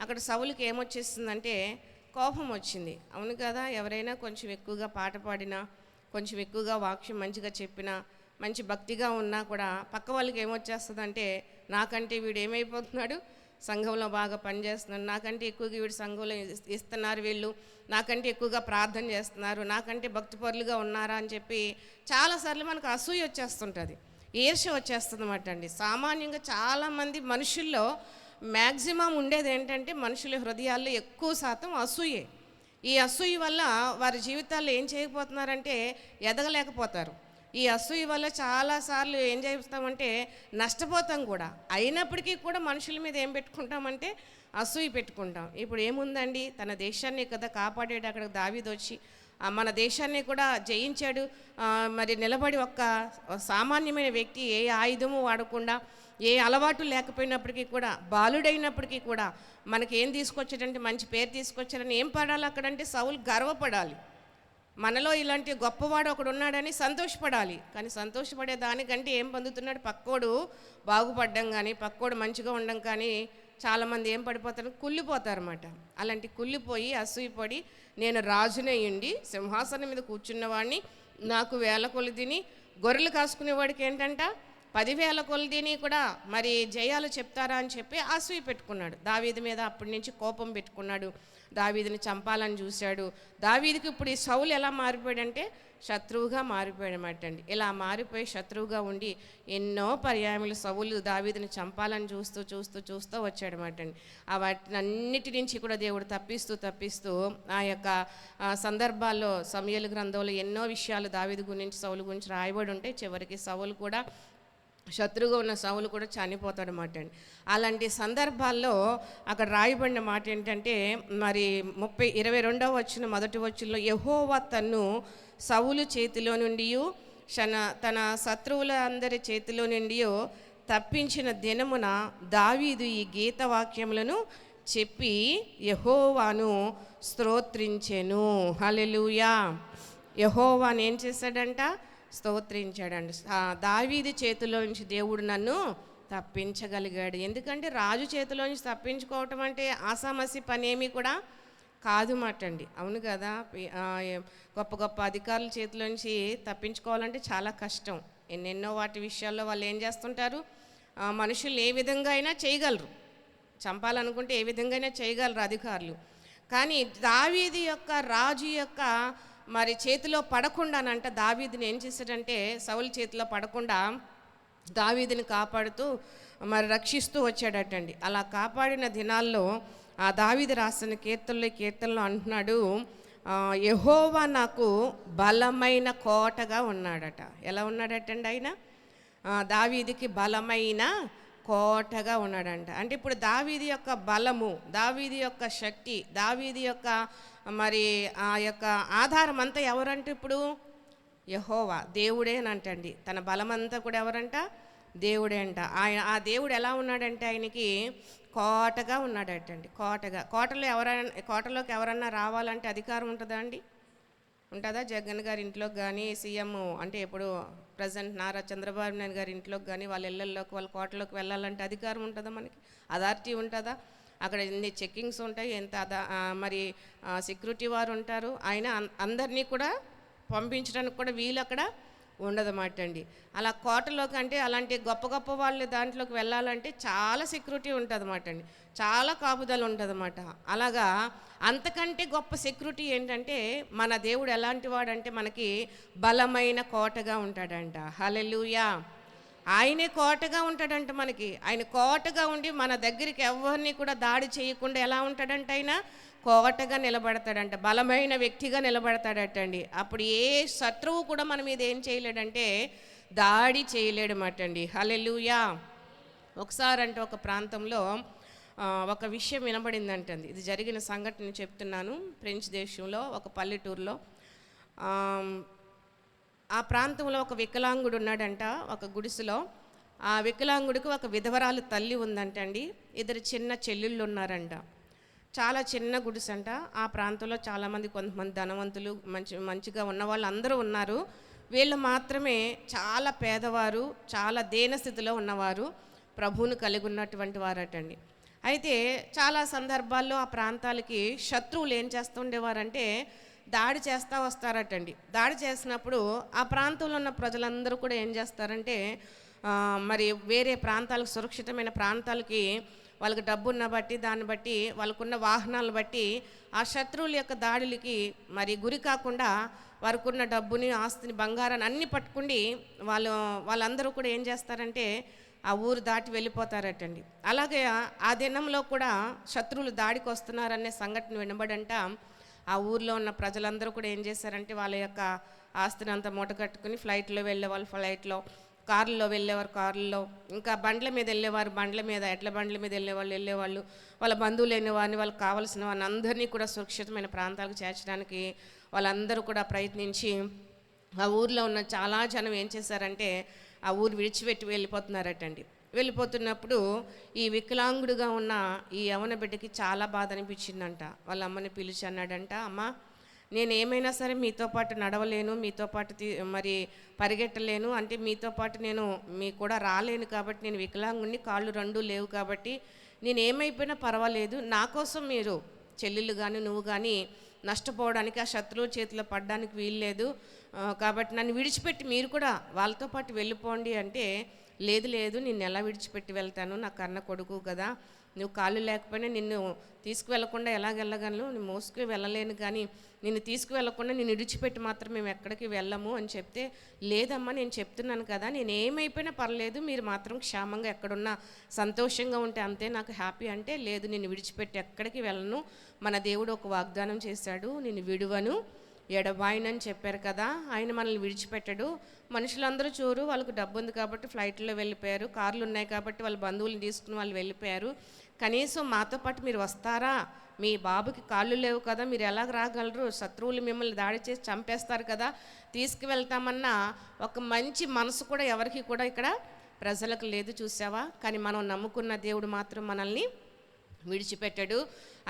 అక్కడ సౌలుకి ఏమొచ్చేస్తుందంటే కోపం వచ్చింది. అవును కదా, ఎవరైనా కొంచెం ఎక్కువగా పాట పాడినా, కొంచెం ఎక్కువగా వాక్యం మంచిగా చెప్పినా, మంచి భక్తిగా ఉన్నా కూడా పక్క వాళ్ళకి ఏమొచ్చేస్తుందంటే నాకంటే వీడు ఏమైపోతున్నాడు, సంఘంలో బాగా పనిచేస్తున్నాడు, నాకంటే ఎక్కువగా వీడు సంఘంలో ఇస్తున్నారు, వీళ్ళు నాకంటే ఎక్కువగా ప్రార్థన చేస్తున్నారు, నాకంటే భక్తిపరులుగా ఉన్నారా అని చెప్పి చాలాసార్లు మనకు అసూయ వచ్చేస్తుంటుంది, ఈర్ష్య వచ్చేస్తుంది అన్నమాట అండి. సామాన్యంగా చాలామంది మనుషుల్లో మ్యాక్సిమం ఉండేది ఏంటంటే మనుషుల హృదయాల్లో ఎక్కువ శాతం అసూయే. ఈ అసూయ వల్ల వారి జీవితాల్లో ఏం చేయకపోతున్నారంటే ఎదగలేకపోతారు. ఈ అసూయ వల్ల చాలాసార్లు ఏం చేస్తామంటే నష్టపోతాం కూడా. అయినప్పటికీ కూడా మనుషుల మీద ఏం పెట్టుకుంటామంటే అసూయ పెట్టుకుంటాం. ఇప్పుడు ఏముందండి, తన దేశాన్ని కదా కాపాడాడు. అక్కడ దావీదు వచ్చి మన దేశాన్ని కూడా జయించాడు. మరి నిలబడి ఒక్క సామాన్యమైన వ్యక్తి ఏ ఆయుధము వాడకుండా ఏ అలవాటు లేకపోయినప్పటికీ కూడా, బాలుడైనప్పటికీ కూడా మనకి ఏం తీసుకొచ్చాడంటే మంచి పేరు తీసుకొచ్చాడని ఏం పడాలి అక్కడంటే సౌలు గర్వపడాలి. మనలో ఇలాంటి గొప్పవాడు ఒకడు ఉన్నాడని సంతోషపడాలి. కానీ సంతోషపడే దానికంటే ఏం పొందుతున్నాడు, పక్కోడు బాగుపడ్డం కానీ, పక్కోడు మంచిగా ఉండడం కానీ చాలామంది ఏం పడిపోతారు, కుళ్ళిపోతారన్నమాట. అలాంటి కుళ్ళిపోయి అసూయపడి నేను రాజునయ్యండి సింహాసనం మీద కూర్చున్నవాడిని, నాకు వేల కొలిదిని, గొర్రెలు కాసుకునేవాడికి ఏంటంట 10,000 కొలిదిని కూడా మరి జయాలు చెప్తారా అని చెప్పి అసూయ పెట్టుకున్నాడు. దావీదు మీద అప్పటి నుంచి కోపం పెట్టుకున్నాడు, దావీదుని చంపాలని చూశాడు. దావీదుకి ఇప్పుడు ఈ సౌలు ఎలా మారిపోయాడంటే శత్రువుగా మారిపోయాడన్నమాట అండి. ఇలా మారిపోయి శత్రువుగా ఉండి ఎన్నో పర్యాయములు సౌలు దావీదుని చంపాలని చూస్తూ వచ్చాడన్నమాట అండి. వాటినన్నిటి నుంచి కూడా దేవుడు తప్పిస్తూ ఆ యొక్క సందర్భాల్లో సమూయేలు గ్రంథంలో ఎన్నో విషయాలు దావీదు గురించి సౌలు గురించి రాయబడి ఉంటాయి. చివరికి సౌలు కూడా, శత్రువుగా ఉన్న సౌలు కూడా చనిపోతాడు అన్నమాట అండి. అలాంటి సందర్భాల్లో అక్కడ రాయబడిన మాట ఏంటంటే మరి 22వ వచనం మొదటి వచనంలో యెహోవా తన్ను సౌలు చేతిలో నుండి తన శత్రువుల అందరి చేతిలో నుండి తప్పించిన దినమున దావీదు ఈ గీత వాక్యములను చెప్పి యెహోవాను స్తోత్రించెను. హల్లెలూయా. యెహోవాను ఏం చేశాడంట, స్తోత్రించాడండి. దావీదు చేతిలో నుంచి దేవుడు నన్ను తప్పించగలిగాడు. ఎందుకంటే రాజు చేతిలో నుంచి తప్పించుకోవటం అంటే ఆసామసి పని ఏమీ కూడా కాదు మాట అండి. అవును కదా, గొప్ప గొప్ప అధికారుల చేతిలోంచి తప్పించుకోవాలంటే చాలా కష్టం. ఎన్నెన్నో వాటి విషయాల్లో వాళ్ళు ఏం చేస్తుంటారు, మనుషులు ఏ విధంగా అయినా చేయగలరు, చంపాలనుకుంటే ఏ విధంగా అయినా చేయగలరు అధికారులు. కానీ దావీదు యొక్క రాజు యొక్క మరి చేతిలో పడకుండానంట దావీదుని ఏం చేశాడంటే సౌలు చేతిలో పడకుండా దావీదుని కాపాడుతూ మరి రక్షిస్తూ వచ్చాడటండి. అలా కాపాడిన దినాల్లో ఆ దావీదు రాసిన కీర్తనలో అంటున్నాడు, యెహోవా నాకు బలమైన కోటగా ఉన్నాడట. ఎలా ఉన్నాడటండి ఆయన? దావీదుకి బలమైన కోటగా ఉన్నాడంట. అంటే ఇప్పుడు దావీదు యొక్క బలము, దావీదు యొక్క శక్తి, దావీదు యొక్క మరి ఆ యొక్క ఆధారం అంతా ఎవరంటే ఇప్పుడు యెహోవా దేవుడేనంటండి. తన బలమంతా కూడా ఎవరంట, దేవుడే అంట. ఆయన ఆ దేవుడు ఎలా ఉన్నాడంటే ఆయనకి కోటగా ఉన్నాడటండి. కోటలోకి ఎవరన్నా రావాలంటే అధికారం ఉంటుందా అండి? ఉంటుందా? జగన్ గారి ఇంట్లోకి కానీ, సీఎం అంటే ఇప్పుడు ప్రజెంట్ నారా చంద్రబాబు నాయుడు గారి ఇంట్లోకి కానీ, వాళ్ళ ఇళ్ళల్లోకి వాళ్ళ కోటలోకి వెళ్ళాలంటే అధికారం ఉంటుందా? మనకి అథారిటీ ఉంటుందా? అక్కడ ఎన్ని చెక్కింగ్స్ ఉంటాయి, ఎంత మరి సెక్యూరిటీ వారు ఉంటారు. ఆయన అందరినీ కూడా పంపించడానికి కూడా వీలు అక్కడ ఉండదన్నమాట అండి. అలా కోటలోకి అంటే అలాంటి గొప్ప గొప్ప వాళ్ళు దాంట్లోకి వెళ్ళాలంటే చాలా సెక్యూరిటీ ఉంటుంది అన్నమాట అండి, చాలా కాపుదల ఉంటుంది అన్నమాట. అలాగా అంతకంటే గొప్ప సెక్యూరిటీ ఏంటంటే మన దేవుడు ఎలాంటి వాడంటే మనకి బలమైన కోటగా ఉంటాడంట. హల్లెలూయా. ఆయనే కోటగా ఉంటాడంట మనకి. ఆయన కోటగా ఉండి మన దగ్గరికి ఎవరిని కూడా దాడి చేయకుండా ఎలా ఉంటాడంట, ఆయన కోటగా నిలబడతాడంట, బలమైన వ్యక్తిగా నిలబడతాడటండి. అప్పుడు ఏ శత్రువు కూడా మన మీద ఏం చేయలేడంటే దాడి చేయలేడమాట అండి. హల్లెలూయా. ఒకసారి అంటే ఒక ప్రాంతంలో ఒక విషయం వినబడిందంటండి. ఇది జరిగిన సంఘటన చెప్తున్నాను. ఫ్రెంచ్ దేశంలో ఒక పల్లెటూరులో ఆ ప్రాంతంలో ఒక వికలాంగుడు ఉన్నాడంట ఒక గుడిసెలో. ఆ వికలాంగుడికి ఒక విధవరాలు తల్లి ఉందంటండి. 2 చిన్న చెల్లెళ్ళు ఉన్నారంట. చాలా చిన్న గుడిసెంట. ఆ ప్రాంతంలో చాలామంది, కొంతమంది ధనవంతులు, మంచిగా ఉన్న వాళ్ళు అందరూ ఉన్నారు. వీళ్ళు మాత్రమే చాలా పేదవారు, చాలా దీనస్థితిలో ఉన్నవారు, ప్రభువును కలిగి ఉన్నటువంటి వారటండి. అయితే చాలా సందర్భాల్లో ఆ ప్రాంతాలకి శత్రువులు ఏం చేస్తుండేవారంటే దాడి చేస్తూ వస్తారటండి. దాడి చేసినప్పుడు ఆ ప్రాంతంలో ఉన్న ప్రజలందరూ కూడా ఏం చేస్తారంటే మరి వేరే ప్రాంతాలకు, సురక్షితమైన ప్రాంతాలకి వాళ్ళకి డబ్బున్న బట్టి, దాన్ని బట్టి, వాళ్ళకున్న వాహనాలను బట్టి ఆ శత్రువుల యొక్క దాడులకి మరి గురి కాకుండా వారికున్న డబ్బుని, ఆస్తిని, బంగారాన్ని అన్నీ పట్టుకుని వాళ్ళందరూ కూడా ఏం చేస్తారంటే ఆ ఊరు దాటి వెళ్ళిపోతారటండి. అలాగే ఆ దినంలో కూడా శత్రువులు దాడికి వస్తున్నారనే సంఘటన వినబడంట. ఆ ఊర్లో ఉన్న ప్రజలందరూ కూడా ఏం చేశారంటే వాళ్ళ యొక్క ఆస్తిని అంతా మూట కట్టుకుని ఫ్లైట్లో వెళ్ళేవాళ్ళు ఫ్లైట్లో, కారుల్లో వెళ్ళేవారు కారుల్లో, ఇంకా బండ్ల మీద వెళ్ళేవారు బండ్ల మీద, ఎడ్ల బండ్ల మీద వెళ్ళేవాళ్ళు, వాళ్ళ బంధువులు లేనివారిని, వాళ్ళకి కావాల్సిన వారిని అందరినీ కూడా సురక్షితమైన ప్రాంతాలకు చేర్చడానికి వాళ్ళందరూ కూడా ప్రయత్నించి ఆ ఊర్లో ఉన్న చాలా జనం ఏం చేశారంటే ఆ ఊరు విడిచిపెట్టి వెళ్ళిపోతున్నారటండి. వెళ్ళిపోతున్నప్పుడు ఈ వికలాంగుడుగా ఉన్న ఈ యవన బిడ్డకి చాలా బాధ అనిపించిందంట. వాళ్ళ అమ్మని పిలిచి అన్నాడంట, అమ్మ నేను ఏమైనా సరే మీతో పాటు నడవలేను, మీతో పాటు మరి పరిగెట్టలేను, అంటే మీతో పాటు నేను మీ కూడా రాలేను, కాబట్టి నేను వికలాంగుడిని, కాళ్ళు రెండూ లేవు, కాబట్టి నేను ఏమైపోయినా పర్వాలేదు, నా కోసం మీరు చెల్లెళ్ళు కానీ నువ్వు కానీ నష్టపోవడానికి, ఆ శత్రువు చేతిలో పడడానికి వీల్లేదు, కాబట్టి నన్ను విడిచిపెట్టి మీరు కూడా వాళ్ళతో పాటు వెళ్ళిపోండి అంటే, లేదు లేదు నిన్ను ఎలా విడిచిపెట్టి వెళ్తాను, నా కన్న కొడుకు కదా, నువ్వు కాళ్ళు లేకపోయినా నిన్ను తీసుకువెళ్ళకుండా ఎలాగెళ్ళగలను, నేను మోసుకు వెళ్ళలేను, కానీ నిన్ను తీసుకువెళ్ళకుండా నేను విడిచిపెట్టి మాత్రం మేము ఎక్కడికి వెళ్ళము అని చెప్తే, లేదమ్మా నేను చెప్తున్నాను కదా, నేను ఏమైపోయినా పర్లేదు, మీరు మాత్రం క్షేమంగా ఎక్కడున్నా సంతోషంగా ఉంటే అంతే నాకు హ్యాపీ అంటే, లేదు నేను విడిచిపెట్టి ఎక్కడికి వెళ్ళను, మన దేవుడు ఒక వాగ్దానం చేశాడు, నేను విడువను ఎడబాయినని చెప్పారు కదా, ఆయన మనల్ని విడిచిపెట్టడు. మనుషులందరూ చూరు, వాళ్ళకు డబ్బు ఉంది కాబట్టి ఫ్లైట్లో వెళ్ళిపోయారు, కార్లు ఉన్నాయి కాబట్టి వాళ్ళ బంధువులను తీసుకుని వాళ్ళు వెళ్ళిపోయారు, కనీసం మాతో పాటు మీరు వస్తారా, మీ బాబుకి కాళ్ళు లేవు కదా, మీరు ఎలా రాగలరు, శత్రువులు మిమ్మల్ని దాడి చేసి చంపేస్తారు కదా, తీసుకువెళ్తామన్న ఒక మంచి మనసు కూడా ఎవరికి కూడా ఇక్కడ ప్రజలకు లేదు, చూసావా. కానీ మనం నమ్ముకున్న దేవుడు మాత్రం మనల్ని విడిచిపెట్టడు.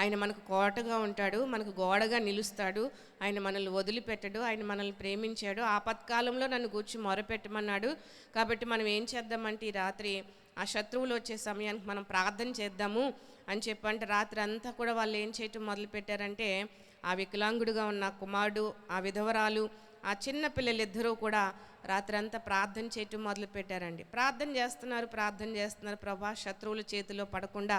ఆయన మనకు కోటగా ఉంటాడు, మనకు గోడగా నిలుస్తాడు, ఆయన మనల్ని వదిలిపెట్టడు, ఆయన మనల్ని ప్రేమించాడు. ఆపత్కాలంలో నన్ను కూర్చి మొరపెట్టమన్నాడు. కాబట్టి మనం ఏం చేద్దామంటే ఈ రాత్రి ఆ శత్రువులు వచ్చే సమయానికి మనం ప్రార్థన చేద్దాము అని చెప్పంటే, రాత్రి అంతా కూడా వాళ్ళు ఏం చేయటం మొదలుపెట్టారంటే, ఆ వికలాంగుడుగా ఉన్న కుమారుడు, ఆ విధవరాలు, ఆ చిన్న పిల్లలిద్దరూ కూడా రాత్రి అంతా ప్రార్థన చేయటం మొదలుపెట్టారండి. ప్రార్థన చేస్తున్నారు, ప్రభా శత్రువుల చేతిలో పడకుండా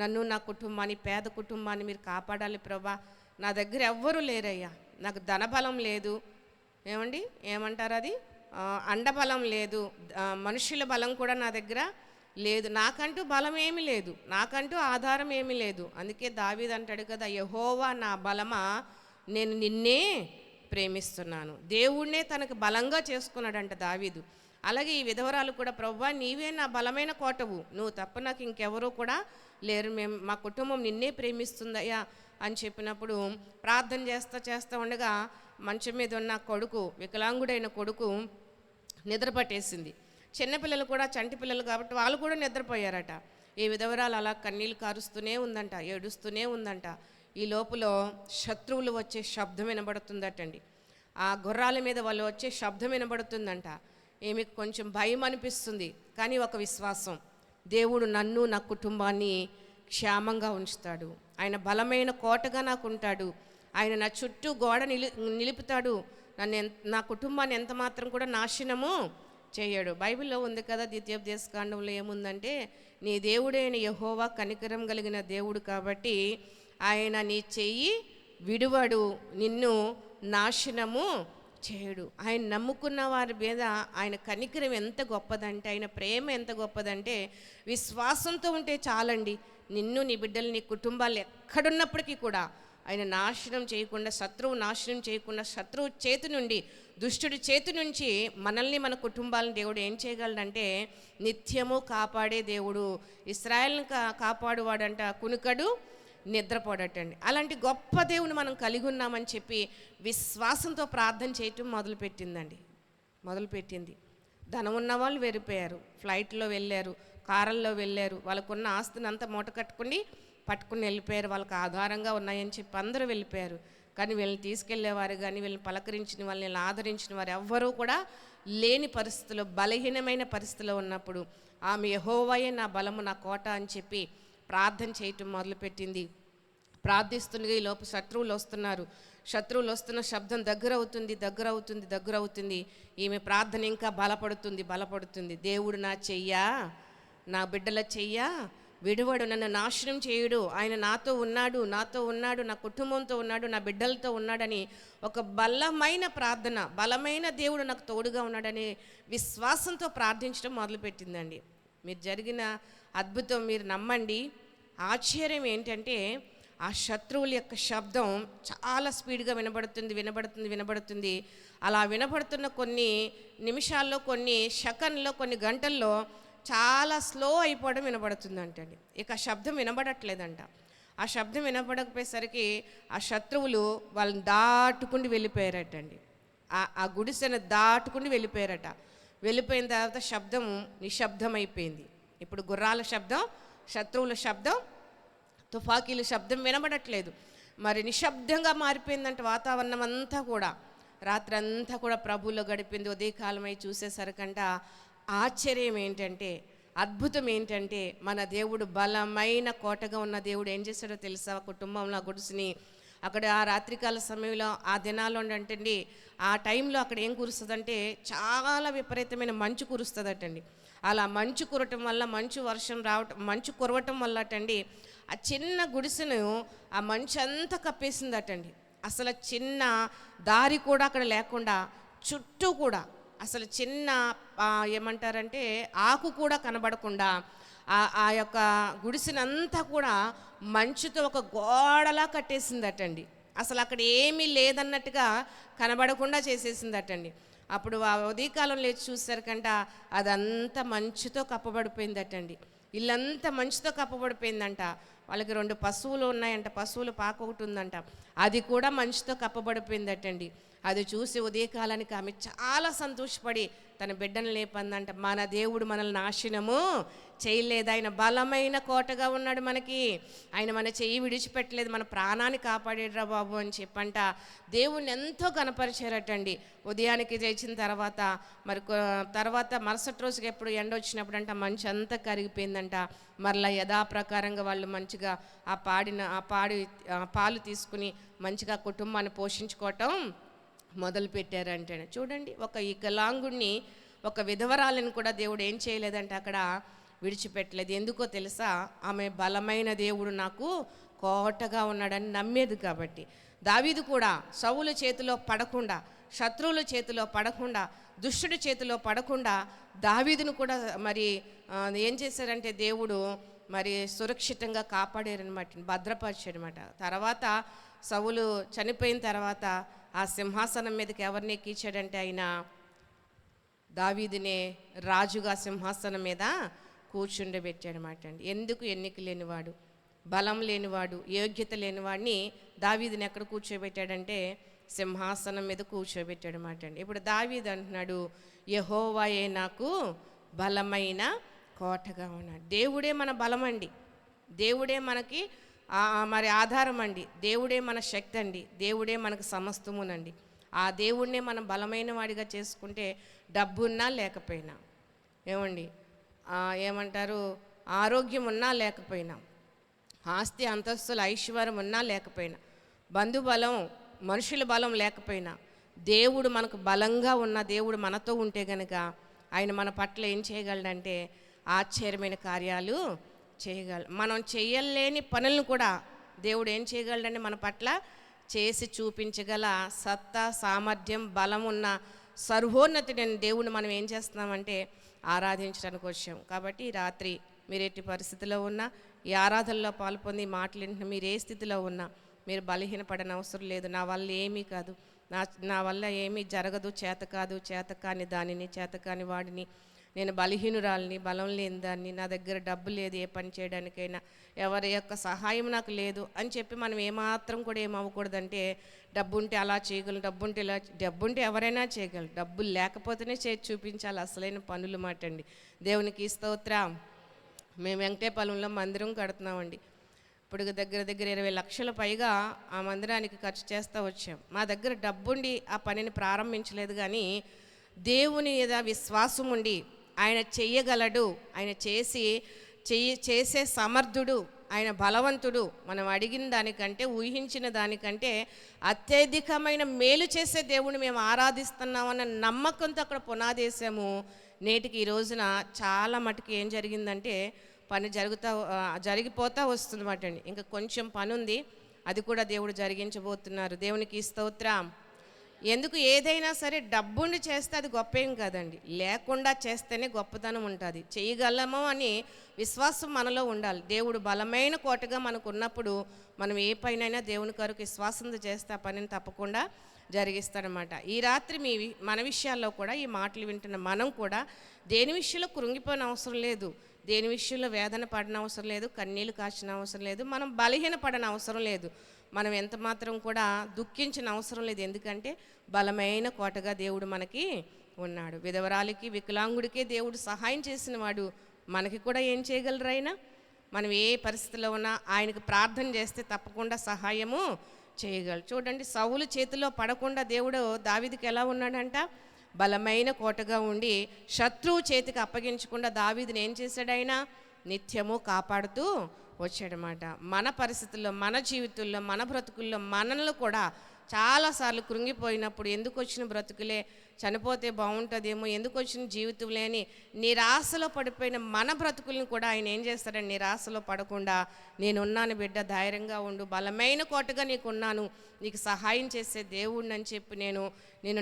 నన్ను, నా కుటుంబాన్ని, పేద కుటుంబాన్ని మీరు కాపాడాలి ప్రభా, నా దగ్గర ఎవ్వరూ లేరయ్యా, నాకు ధనబలం లేదు, ఏమంటారు అది, అండబలం లేదు, మనుషుల బలం కూడా నా దగ్గర లేదు, నాకంటూ బలం ఏమీ లేదు, నాకంటూ ఆధారం ఏమీ లేదు. అందుకే దావీదు అంటాడు కదా, యెహోవా నా బలమా, నేను నిన్నే ప్రేమిస్తున్నాను. దేవుణ్ణే తనకు బలంగా చేసుకున్నాడంట దావీదు. అలాగే ఈ విధవరాలు కూడా, ప్రభువా నీవే నా బలమైన కోటవు, నువ్వు తప్ప నాకు ఇంకెవరూ కూడా లేరు, మా కుటుంబం నిన్నే ప్రేమిస్తుందయ్యా అని చెప్పినప్పుడు ప్రార్థన చేస్తా ఉండగా మంచం మీద ఉన్న కొడుకు, వికలాంగుడైన కొడుకు నిద్ర పట్టేసింది. చిన్నపిల్లలు కూడా చంటి పిల్లలు కాబట్టి వాళ్ళు కూడా నిద్రపోయారట. ఈ విధవరాలు అలా కన్నీళ్ళు కారుస్తూనే ఉందంట, ఏడుస్తూనే ఉందంట. ఈ లోపల శత్రువులు వచ్చే శబ్దం వినబడుతుందటండి. ఆ గుర్రాల మీద వాళ్ళు వచ్చే శబ్దం వినబడుతుందంట. ఈమెకు కొంచెం భయం అనిపిస్తుంది, కానీ ఒక విశ్వాసం, దేవుడు నన్ను, నా కుటుంబాన్ని క్షేమంగా ఉంచుతాడు, ఆయన బలమైన కోటగా నాకు ఉంటాడు, ఆయన నా చుట్టూ గోడ నిలుపుతాడు, నా కుటుంబాన్ని ఎంత మాత్రం కూడా నాశనము చేయడు. బైబిల్లో ఉంది కదా, ద్వితీయోపదేశకాండంలో ఏముందంటే, నీ దేవుడైన యెహోవా కనికరం కలిగిన దేవుడు కాబట్టి ఆయన నీ చెయ్యి విడువడు, నిన్ను నాశనము చేయడు. ఆయన నమ్ముకున్న వారి మీద ఆయన కనికరం ఎంత గొప్పదంటే, ఆయన ప్రేమ ఎంత గొప్పదంటే, విశ్వాసంతో ఉంటే చాలండి, నిన్ను, నీ బిడ్డలు, నీ కుటుంబాలు ఎక్కడున్నప్పటికీ కూడా ఆయన నాశనం చేయకుండా, శత్రువు నాశనం చేయకుండా, శత్రువు చేతి నుండి, దుష్టుడి చేతి నుంచి మనల్ని, మన కుటుంబాలను దేవుడు ఏం చేయగలడంటే నిత్యము కాపాడే దేవుడు. ఇశ్రాయేలుని కాపాడువాడంట, కునుకడు నిద్రపోడటండి. అలాంటి గొప్ప దేవుని మనం కలిగి ఉన్నామని చెప్పి విశ్వాసంతో ప్రార్థన చేయటం మొదలుపెట్టింది. ధనం ఉన్న వాళ్ళు వెళ్ళిపోయారు, ఫ్లైట్లో వెళ్ళారు, కారుల్లో వెళ్ళారు, వాళ్ళకున్న ఆస్తిని అంతా మూట పట్టుకుని వెళ్ళిపోయారు, వాళ్ళకి ఆధారంగా ఉన్నాయని చెప్పి అందరూ వెళ్ళిపోయారు. కానీ వీళ్ళని తీసుకెళ్లేవారు కానీ, వీళ్ళని పలకరించిన వాళ్ళని ఆదరించిన వారు ఎవ్వరూ కూడా లేని పరిస్థితుల్లో, బలహీనమైన పరిస్థితిలో ఉన్నప్పుడు ఆమె యెహోవాయే నా బలము, నా కోట అని చెప్పి ప్రార్థన చేయటం మొదలుపెట్టింది. ప్రార్థిస్తుండగా ఈ లోపు శత్రువులు వస్తున్న శబ్దం దగ్గర అవుతుంది. ఈమె ప్రార్థన ఇంకా బలపడుతుంది. దేవుడు నా చెయ్యా, నా బిడ్డల చెయ్యా విడువడు, నన్ను నాశనం చేయుడు, ఆయన నాతో ఉన్నాడు, నా కుటుంబంతో ఉన్నాడు, నా బిడ్డలతో ఉన్నాడని ఒక బలమైన ప్రార్థన, బలమైన దేవుడు నాకు తోడుగా ఉన్నాడని విశ్వాసంతో ప్రార్థించడం మొదలుపెట్టిందండి. మీరు జరిగిన అద్భుతం మీరు నమ్మండి. ఆశ్చర్యం ఏంటంటే, ఆ శత్రువుల యొక్క శబ్దం చాలా స్పీడ్గా వినబడుతుంది. అలా వినబడుతున్న కొన్ని నిమిషాల్లో, కొన్ని సెకన్లో, కొన్ని గంటల్లో చాలా స్లో అయిపోవడం వినబడుతుందంటండి. ఇక ఆ శబ్దం వినబడట్లేదంట. ఆ శబ్దం వినబడకపోయేసరికి ఆ శత్రువులు వాళ్ళని దాటుకుని వెళ్ళిపోయారటండి. ఆ గుడిసెను దాటుకుని వెళ్ళిపోయారట. వెళ్ళిపోయిన తర్వాత శబ్దం నిశ్శబ్దమైపోయింది. ఇప్పుడు గుర్రాల శబ్దం, శత్రువుల శబ్దం, తుపాకీల శబ్దం వినబడట్లేదు. మరి నిశ్శబ్దంగా మారిపోయిందంటే వాతావరణం అంతా కూడా. రాత్రి అంతా కూడా ప్రభువులో గడిపింది. ఉదయకాలమై చూసేసరికంట ఆశ్చర్యం ఏంటంటే, అద్భుతం ఏంటంటే, మన దేవుడు బలమైన కోటగా ఉన్న దేవుడు ఏం చేశాడో తెలుసా? కుటుంబంలో ఆ గుడిసిని అక్కడ ఆ రాత్రికాల సమయంలో ఆ దినాల్లో అంటండి, ఆ టైంలో అక్కడ ఏం కురుస్తుందంటే చాలా విపరీతమైన మంచు కురుస్తుందటండి. అలా మంచు కురవటం వల్ల, వర్షం రావటం, మంచు కురవటం వల్ల అటండి ఆ చిన్న గుడిసెను ఆ మంచు అంతా కప్పేసిందటండి. అసలు చిన్న దారి కూడా అక్కడ లేకుండా, చుట్టూ కూడా అసలు చిన్న ఏమంటారంటే ఆకు కూడా కనబడకుండా ఆ యొక్క గుడిసెనంతా కూడా మంచుతో ఒక గోడలా కట్టేసిందటండి. అసలు అక్కడ ఏమీ లేదన్నట్టుగా కనబడకుండా చేసేసిందటండి. అప్పుడు ఆ ఉదయకాలం లేచి చూసారకంట అదంతా మంచుతో కప్పబడిపోయిందటండి. ఇల్లంతా మంచుతో కప్పబడిపోయిందంట. వాళ్ళకి 2 పశువులు ఉన్నాయంట, పశువుల పాక ఒకటి ఉందంట, అది కూడా మంచుతో కప్పబడిపోయిందటండి. అది చూసి ఉదయకాలానికి ఆమె చాలా సంతోషపడి తన బిడ్డను లేపందంట. మన దేవుడు మనల్ని నాశనము చేయలేదు, ఆయన బలమైన కోటగా ఉన్నాడు మనకి, ఆయన మన చెయ్యి విడిచిపెట్టలేదు, మన ప్రాణాన్ని కాపాడేడ్రా బాబు అని చెప్పంట దేవుణ్ణి ఎంతో గణపరిచారటండి. ఉదయానికి లేచిన తర్వాత తర్వాత మరుసటి రోజుకి ఎప్పుడు ఎండ వచ్చినప్పుడు అంట మంచు అంతా కరిగిపోయిందంట. మరలా యథాప్రకారంగా వాళ్ళు మంచిగా ఆ పాలు తీసుకుని మంచిగా కుటుంబాన్ని పోషించుకోవటం మొదలు పెట్టారంటే చూడండి. ఒక వికలాంగుణ్ణి, ఒక విధవరాలను కూడా దేవుడు ఏం చేయలేదంటే అక్కడ విడిచిపెట్టలేదు. ఎందుకో తెలుసా? ఆమె బలమైన దేవుడు నాకు కోటగా ఉన్నాడని నమ్మేది కాబట్టి. దావీదు కూడా సౌలు చేతిలో పడకుండా, శత్రువుల చేతిలో పడకుండా, దుష్టుడి చేతిలో పడకుండా దావీదును కూడా మరి ఏం చేశారంటే దేవుడు మరి సురక్షితంగా కాపాడారనమాట, భద్రపరిచారనమాట. తర్వాత సౌలు చనిపోయిన తర్వాత ఆ సింహాసనం మీదకి ఎవరిని ఎక్కించాడంటే ఆయన దావీదునే రాజుగా సింహాసనం మీద కూర్చుండబెట్టాడనమాట అండి. ఎందుకు? ఎన్నిక లేనివాడు, బలం లేనివాడు, యోగ్యత లేనివాడిని దావీదుని ఎక్కడ కూర్చోబెట్టాడంటే సింహాసనం మీద కూర్చోబెట్టాడనమాట అండి. ఇప్పుడు దావీదు అంటున్నాడు, యెహోవాయే నాకు బలమైన కోటగా ఉన్నాడు. దేవుడే మన బలం అండి, దేవుడే మనకి మరి ఆధారం అండి, దేవుడే మన శక్తి అండి, దేవుడే మనకు సమస్తమునండి. ఆ దేవుడినే మనం బలమైన వాడిగా చేసుకుంటే డబ్బున్నా లేకపోయినా, ఏమండి ఏమంటారు, ఆరోగ్యం ఉన్నా లేకపోయినా, ఆస్తి అంతస్తుల ఐశ్వర్యం ఉన్నా లేకపోయినా, బంధుబలం, మనుషుల బలం లేకపోయినా, దేవుడు మనకు బలంగా ఉన్న దేవుడు మనతో ఉంటే గనుక ఆయన మన పట్ల ఏం చేయగలడంటే ఆశ్చర్యమైన కార్యాలు చేయగలడు. మనం చేయలేని పనులను కూడా దేవుడు ఏం చేయగలడంటే మన పట్ల చేసి చూపించగల సత్తా, సామర్థ్యం, బలం ఉన్న సర్వోన్నతుడైన దేవుని మనం ఏం చేస్తున్నామంటే ఆరాధించడానికి వచ్చాం. కాబట్టి రాత్రి మీరు ఎట్టి పరిస్థితిలో ఉన్నా ఈ ఆరాధనలో పాల్పొంది మాటలు వింటున్న మీరు ఏ స్థితిలో ఉన్నా మీరు బలహీనపడని అవసరం లేదు. నా వల్ల ఏమీ కాదు, నా వల్ల ఏమీ జరగదు, చేతకాని దానిని, చేతకాని వాడిని, నేను బలహీనురాలిని, బలం లేని దాన్ని, నా దగ్గర డబ్బు లేదు ఏ పని చేయడానికైనా, ఎవరి యొక్క సహాయం నాకు లేదు అని చెప్పి మనం ఏమాత్రం కూడా ఏమవ్వకూడదంటే డబ్బు ఉంటే అలా చేయగలను, డబ్బుంటే ఎవరైనా చేయగలరు, డబ్బులు లేకపోతేనే చేసి చూపించాలి అసలైన పనులు మాట అండి. దేవునికి స్తోత్రం. మేము వెంకటేపాలెంలో మందిరం కడుతున్నామండి. ఇప్పుడు దగ్గర 20 లక్షల పైగా ఆ మందిరానికి ఖర్చు చేస్తూ వచ్చాం. మా దగ్గర డబ్బుండి ఆ పనిని ప్రారంభించలేదు, కానీ దేవుని మీద విశ్వాసం ఉండి ఆయన చెయ్యగలడు, ఆయన చేసే సమర్థుడు, ఆయన బలవంతుడు, మనం అడిగిన దానికంటే, ఊహించిన దానికంటే అత్యధికమైన మేలు చేసే దేవుని మేము ఆరాధిస్తున్నామన్న నమ్మకంతో అక్కడ పునాదేశాము. నేటికి ఈ రోజున చాలా మటుకు ఏం జరిగిందంటే పని జరిగిపోతూ వస్తుంది మాట అండి. ఇంకా కొంచెం పని ఉంది, అది కూడా దేవుడు జరిగించబోతున్నారు. దేవునికి స్తోత్రం. ఎందుకు? ఏదైనా సరే డబ్బుండి చేస్తే అది గొప్ప ఏం కాదండి, లేకుండా చేస్తేనే గొప్పతనం ఉంటుంది. చేయగలము అని విశ్వాసం మనలో ఉండాలి. దేవుడు బలమైన కోటగా మనకు ఉన్నప్పుడు మనం ఏ పైనైనా దేవుని కొరకు విశ్వాసంతో చేస్తే ఆ పనిని తప్పకుండా జరిగిస్తాడనమాట. ఈ రాత్రి మన విషయాల్లో కూడా ఈ మాటలు వింటున్న మనం కూడా దేని విషయంలో కృంగిపోయిన అవసరం లేదు, దేని విషయంలో వేదన పడిన అవసరం లేదు, కన్నీళ్ళు కాచిన అవసరం లేదు, మనం బలహీన పడన అవసరం లేదు, మనం ఎంత మాత్రం కూడా దుఃఖించిన అవసరం లేదు. ఎందుకంటే బలమైన కోటగా దేవుడు మనకి ఉన్నాడు. విధవరాలికి, వికలాంగుడికే దేవుడు సహాయం చేసిన వాడు మనకి కూడా ఏం చేయగలరు ఆయన? మనం ఏ పరిస్థితిలో ఉన్నా ఆయనకు ప్రార్థన చేస్తే తప్పకుండా సహాయము చేయగలరు. చూడండి, సౌలు చేతిలో పడకుండా దేవుడు దావీదుకి ఎలా ఉన్నాడంట? బలమైన కోటగా ఉండి శత్రువు చేతికి అప్పగించకుండా దావీదుని ఏం చేశాడు? ఆయన నిత్యము కాపాడుతూ వచ్చాడనమాట. మన పరిస్థితుల్లో, మన జీవితంలో, మన బ్రతుకుల్లో మనల్ని కూడా చాలాసార్లు కృంగిపోయినప్పుడు ఎందుకు వచ్చిన బ్రతుకులే, చనిపోతే బాగుంటుందేమో, ఎందుకు వచ్చిన జీవితంలే అని నిరాశలో పడిపోయిన మన బ్రతుకులను కూడా ఆయన ఏం చేస్తాడని నిరాశలో పడకుండా, నేనున్నాను బిడ్డ, ధైర్యంగా ఉండు, బలమైన కోటగా నీకున్నాను, నీకు సహాయం చేసే దేవుడిని అని చెప్పి నేను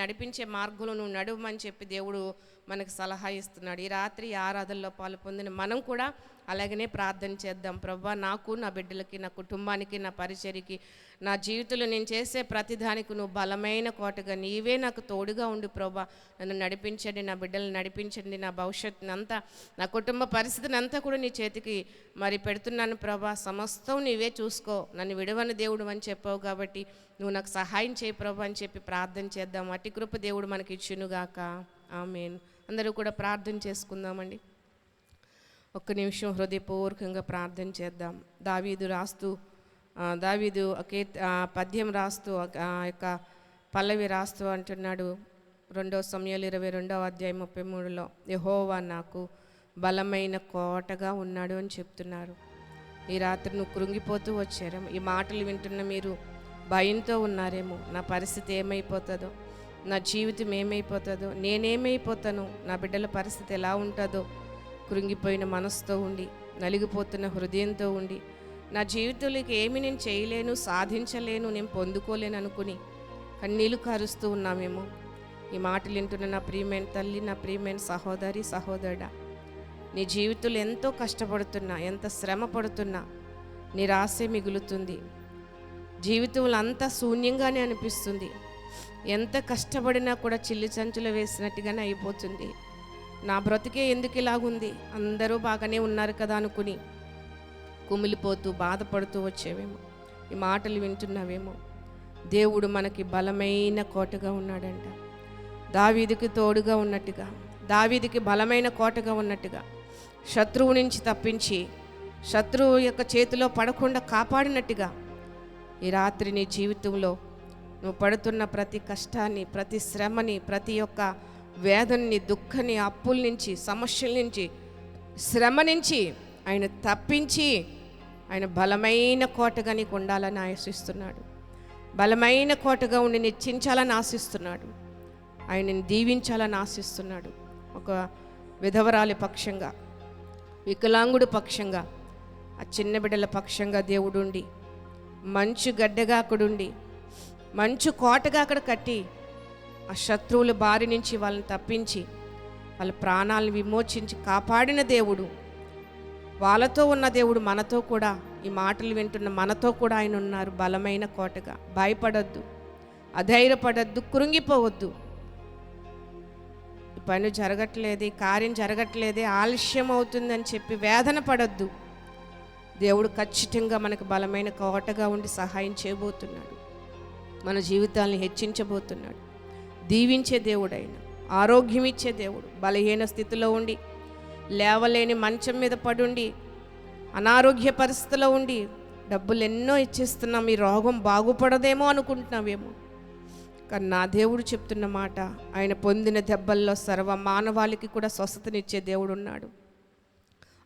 నడిపించే మార్గంలో నువ్వు నడువమని చెప్పి దేవుడు మనకు సలహా ఇస్తున్నాడు. ఈ రాత్రి ఆరాధనలో పాలు పొందిన మనం కూడా అలాగనే ప్రార్థన చేద్దాం. ప్రభువా, నాకు, నా బిడ్డలకి, నా కుటుంబానికి, నా పరిచర్యకి, నా జీవితంలో నేను చేసే ప్రతిదానికి నువ్వు బలమైన కోటగా నీవే నాకు తోడుగా ఉండు ప్రభువా. నన్ను నడిపించండి, నా బిడ్డలను నడిపించండి, నా భవిష్యత్తుని అంతా, నా కుటుంబ పరిస్థితిని అంతా కూడా నీ చేతికి మరి పెడుతున్నాను ప్రభువా. సమస్తం నీవే చూసుకో, నన్ను విడవని దేవుడు అని చెప్పావు కాబట్టి నువ్వు నాకు సహాయం చేయి ప్రభు అని చెప్పి ప్రార్థన చేద్దాం. అట్టి కృప దేవుడు మనకి ఇచ్చునుగాక. ఆమేన్. అందరూ కూడా ప్రార్థన చేసుకుందామండి. ఒక్క నిమిషం హృదయపూర్వకంగా ప్రార్థన చేద్దాం. దావీదు పద్యం రాస్తూ యొక్క పల్లవి రాస్తూ అంటున్నాడు 2 సమూయేలు 22:33 యెహోవా నాకు బలమైన కోటగా ఉన్నాడు అని చెప్తున్నారు. ఈ రాత్రి నువ్వు కృంగిపోతూ వచ్చారేమో, ఈ మాటలు వింటున్న మీరు భయంతో ఉన్నారేమో, నా పరిస్థితి ఏమైపోతుందో, నా జీవితం ఏమైపోతుందో, నేనేమైపోతాను, నా బిడ్డల పరిస్థితి ఎలా ఉంటుందో, కృంగిపోయిన మనసుతో ఉండి, నలిగిపోతున్న హృదయంతో ఉండి, నా జీవితంలోకి ఏమి నేను చేయలేను, సాధించలేను, నేను పొందుకోలేను అనుకుని కన్నీళ్లు కారుస్తూ ఉన్నామేమో. ఈ మాటలు వింటున్న నా ప్రియమైన తల్లి, నా ప్రియమైన సహోదరి, సహోదరుడా, నీ జీవితంలో ఎంతో కష్టపడుతున్నా, ఎంత శ్రమ పడుతున్నా నిరాశే మిగులుతుంది. జీవితంలో అంతా శూన్యంగానే అనిపిస్తుంది. ఎంత కష్టపడినా కూడా చిల్లి చంచులు వేసినట్టుగానే అయిపోతుంది. నా బ్రతికే ఎందుకు ఇలాగుంది, అందరూ బాగానే ఉన్నారు కదా అనుకుని కుమిలిపోతూ బాధపడుతూ వచ్చేవేమో. ఈ మాటలు వింటున్నావేమో. దేవుడు మనకి బలమైన కోటగా ఉన్నాడంట. దావీదుకి తోడుగా ఉన్నట్టుగా, దావీదుకి బలమైన కోటగా ఉన్నట్టుగా, శత్రువు నుంచి తప్పించి శత్రువు యొక్క చేతిలో పడకుండా కాపాడినట్టుగా ఈ రాత్రి నీ జీవితంలో నువ్వు పడుతున్న ప్రతి కష్టాన్ని, ప్రతి శ్రమని, ప్రతి ఒక్క వేదనని, దుఃఖాన్ని, అప్పుల నుంచి, సమస్యల నుంచి, శ్రమ నుంచి ఆయన తప్పించి ఆయన బలమైన కోటగా నీకు ఉండాలని ఆశిస్తున్నాడు. బలమైన కోటగా ఉండి నిశ్చించాలని ఆశిస్తున్నాడు. ఆయనని దీవించాలని ఆశిస్తున్నాడు. ఒక విధవరాలి పక్షంగా, వికలాంగుడు పక్షంగా, ఆ చిన్న బిడ్డల పక్షంగా దేవుడుండి మంచు గడ్డగా అక్కడుండి మంచు కోటగా అక్కడ కట్టి ఆ శత్రువుల బారి నుంచి వాళ్ళని తప్పించి వాళ్ళ ప్రాణాలను విమోచించి కాపాడిన దేవుడు, వాళ్ళతో ఉన్న దేవుడు మనతో కూడా, ఈ మాటలు వింటున్న మనతో కూడా ఆయన ఉన్నారు బలమైన కోటగా. భయపడొద్దు, అధైర్యపడొద్దు, కృంగిపోవద్దు. ఈ పని జరగట్లేదే, కార్యం జరగట్లేదే, ఆలస్యం అవుతుందని చెప్పి వేదన పడొద్దు. దేవుడు ఖచ్చితంగా మనకు బలమైన కోటగా ఉండి సహాయం చేయబోతున్నాడు. మన జీవితాలను హెచ్చించబోతున్నాడు. దీవించే దేవుడు ఆయన, ఆరోగ్యం ఇచ్చే దేవుడు. బలహీన స్థితిలో ఉండి, లేవలేని మంచం మీద పడుండి, అనారోగ్య పరిస్థితిలో ఉండి, డబ్బులు ఎన్నో ఇచ్చేస్తున్నాం, ఈ రోగం బాగుపడదేమో అనుకుంటున్నావేమో. కానీ నా దేవుడు చెప్తున్న మాట, ఆయన పొందిన దెబ్బల్లో సర్వ మానవాళికి కూడా స్వస్థతనిచ్చే దేవుడు ఉన్నాడు.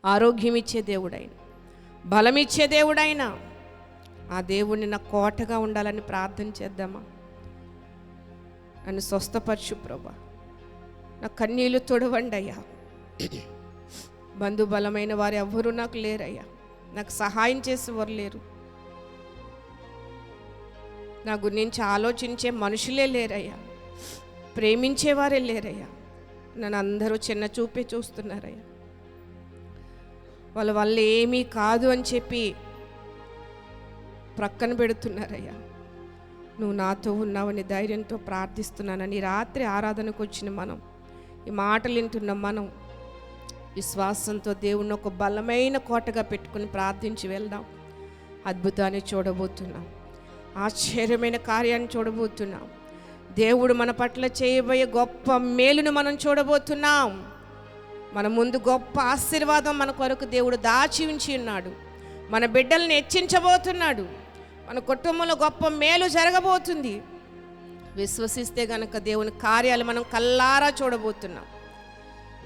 ఆరోగ్యం ఇచ్చే దేవుడు ఆయన, బలమిచ్చే దేవుడు ఆయన. ఆ దేవుడిని నా కోటగా ఉండాలని ప్రార్థన చేద్దామా? నన్ను స్వస్థపరచు ప్రభా, నా కన్నీళ్ళు తొడవండి అయ్యా. బంధుబలమైన వారు ఎవ్వరూ నాకు లేరయ్యా, నాకు సహాయం చేసేవారు లేరు, నా గురించి ఆలోచించే మనుషులే లేరయ్యా, ప్రేమించేవారే లేరయ్యా. నన్ను అందరూ చిన్న చూపే చూస్తున్నారయ్యా. వాళ్ళ వల్ల ఏమీ కాదు అని చెప్పి ప్రక్కన పెడుతున్నారయ్యా. నువ్వు నాతో ఉన్నావని ధైర్యంతో ప్రార్థిస్తున్నానని రాత్రి ఆరాధనకు వచ్చిన మనం, ఈ మాటలు వింటున్న మనం విశ్వాసంతో దేవుణ్ణి ఒక బలమైన కోటగా పెట్టుకుని ప్రార్థించి వెళ్దాం. అద్భుతాన్ని చూడబోతున్నాం, ఆశ్చర్యమైన కార్యాన్ని చూడబోతున్నాం. దేవుడు మన పట్ల చేయబోయే గొప్ప మేలును మనం చూడబోతున్నాం. మన ముందు గొప్ప ఆశీర్వాదం మన కొరకు దేవుడు దాచి ఉంచి ఉన్నాడు. మన బిడ్డల్ని హెచ్చించబోతున్నాడు. మన కుటుంబంలో గొప్ప మేలు జరగబోతుంది. విశ్వసిస్తే గనక దేవుని కార్యాలు మనం కల్లారా చూడబోతున్నాం.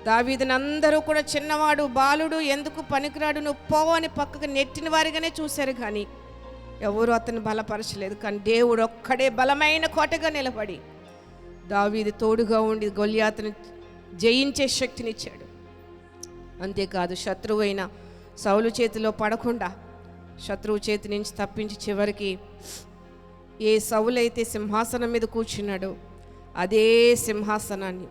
దావీదుని అందరూ కూడా చిన్నవాడు, బాలుడు, ఎందుకు పనికిరాడు, నువ్వు పోవు అని పక్కకు నెట్టిన వారిగానే చూశారు, కానీ ఎవరు అతను బలపరచలేదు. కానీ దేవుడు ఒక్కడే బలమైన కోటగా నిలబడి దావీదు తోడుగా ఉండి గొల్యాతును జయించే శక్తినిచ్చాడు. అంతేకాదు, శత్రువు అయిన సౌలు చేతిలో పడకుండా శత్రువు చేతి నుంచి తప్పించి చివరికి ఏ సౌలైతే సింహాసనం మీద కూర్చున్నాడో అదే సింహాసనాన్ని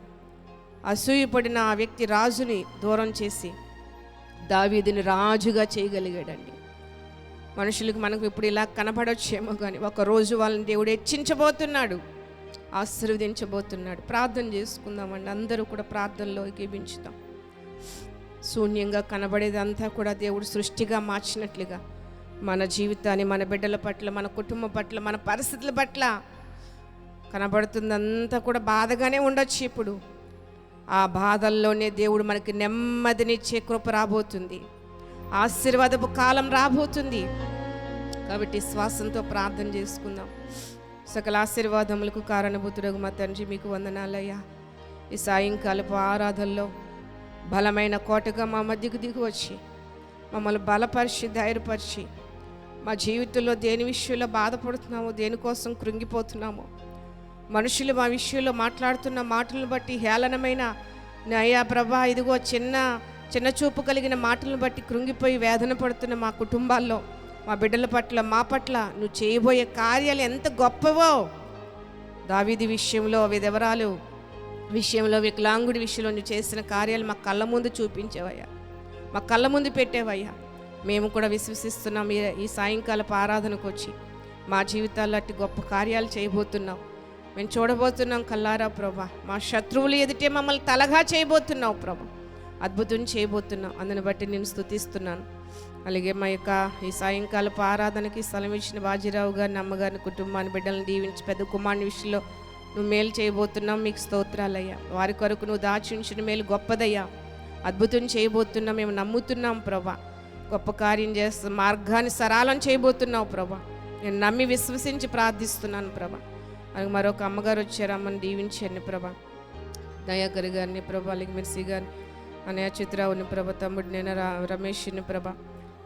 అసూయపడిన ఆ వ్యక్తి రాజుని దూరం చేసి దావీదుని రాజుగా చేయగలిగాడండి. మనుషులకు మనకు ఇప్పుడు ఇలా కనబడొచ్చేమో, కానీ ఒకరోజు వాళ్ళని దేవుడు హెచ్చించబోతున్నాడు, ఆశీర్వదించబోతున్నాడు. ప్రార్థన చేసుకుందామండి. అందరూ కూడా ప్రార్థనలో ఏకీభించుదాం. శూన్యంగా కనబడేదంతా కూడా దేవుడు సృష్టిగా మార్చినట్లుగా మన జీవితాన్ని, మన బిడ్డల పట్ల, మన కుటుంబం పట్ల, మన పరిస్థితుల పట్ల కనబడుతుందంతా కూడా బాధగానే ఉండొచ్చు. ఇప్పుడు ఆ బాధల్లోనే దేవుడు మనకి నెమ్మదినిచ్చే కృప రాబోతుంది, ఆశీర్వాదపు కాలం రాబోతుంది. కాబట్టి శ్వాసంతో ప్రార్థన చేసుకుందాం. సకల ఆశీర్వాదములకు కారణభూతుడగు మా తండ్రి, మీకు వందనాలయ్యా. ఈ సాయంకాలపు ఆరాధనలో బలమైన కోటగా మా మధ్యకు దిగి వచ్చి మమ్మల్ని బలపరిచి, ధైర్యపరిచి, మా జీవితంలో దేని విషయంలో బాధపడుతున్నామో, దేనికోసం కృంగిపోతున్నామో, మనుషులు మా విషయంలో మాట్లాడుతున్న మాటలను బట్టి హేళనమైన అయ్యా ప్రభా, ఇదిగో చిన్న చూపు కలిగిన మాటలను బట్టి కృంగిపోయి వేదన పడుతున్న మా కుటుంబాల్లో, మా బిడ్డల పట్ల, మా పట్ల నువ్వు చేయబోయే కార్యాలు ఎంత గొప్పవో, దావీదు విషయంలో, విధవరాలు విషయంలో, వికలాంగుడి విషయంలో నువ్వు చేసిన కార్యాలు మా కళ్ళ ముందు చూపించేవయ్యా, మా కళ్ళ ముందు పెట్టేవయ్యా. మేము కూడా విశ్వసిస్తున్నాం. ఈ సాయంకాలపు ఆరాధనకు వచ్చి మా జీవితాల్లో అట్టి గొప్ప కార్యాలు చేయబోతున్నాం. మేము చూడబోతున్నాం కల్లారా ప్రభా. మా శత్రువులు ఎదుటే మమ్మల్ని తలగా చేయబోతున్నావు ప్రభా, అద్భుతం చేయబోతున్నావు. అందుని బట్టి నేను స్తుతిస్తున్నాను. అలాగే మా యొక్క ఈ సాయంకాలపు ఆరాధనకి స్థలం ఇచ్చిన బాజీరావు గారిని, అమ్మగారిని, కుటుంబాన్ని, బిడ్డలను దీవించి పెద్ద కుమారుని విషయంలో నువ్వు మేలు చేయబోతున్నావు. మీకు స్తోత్రాలయ్యా. వారి కొరకు నువ్వు దాచి ఉంచిన మేలు గొప్పదయ్యా, అద్భుతం చేయబోతున్నాం. మేము నమ్ముతున్నాం ప్రభా. గొప్ప కార్యం చేస్తూ మార్గాన్ని సరళం చేయబోతున్నావు ప్రభా. నేను నమ్మి విశ్వసించి ప్రార్థిస్తున్నాను ప్రభా. అలాగే మరొక అమ్మగారు వచ్చారు, అమ్మని దీవించండి ప్రభా. దయాకర్ గారిని ప్రభా, అలాగే మిర్సి గారిని, అన్నయ్య చిత్రావుని ప్రభా, తమ్ముడు నేను రమేష్ని ప్రభా,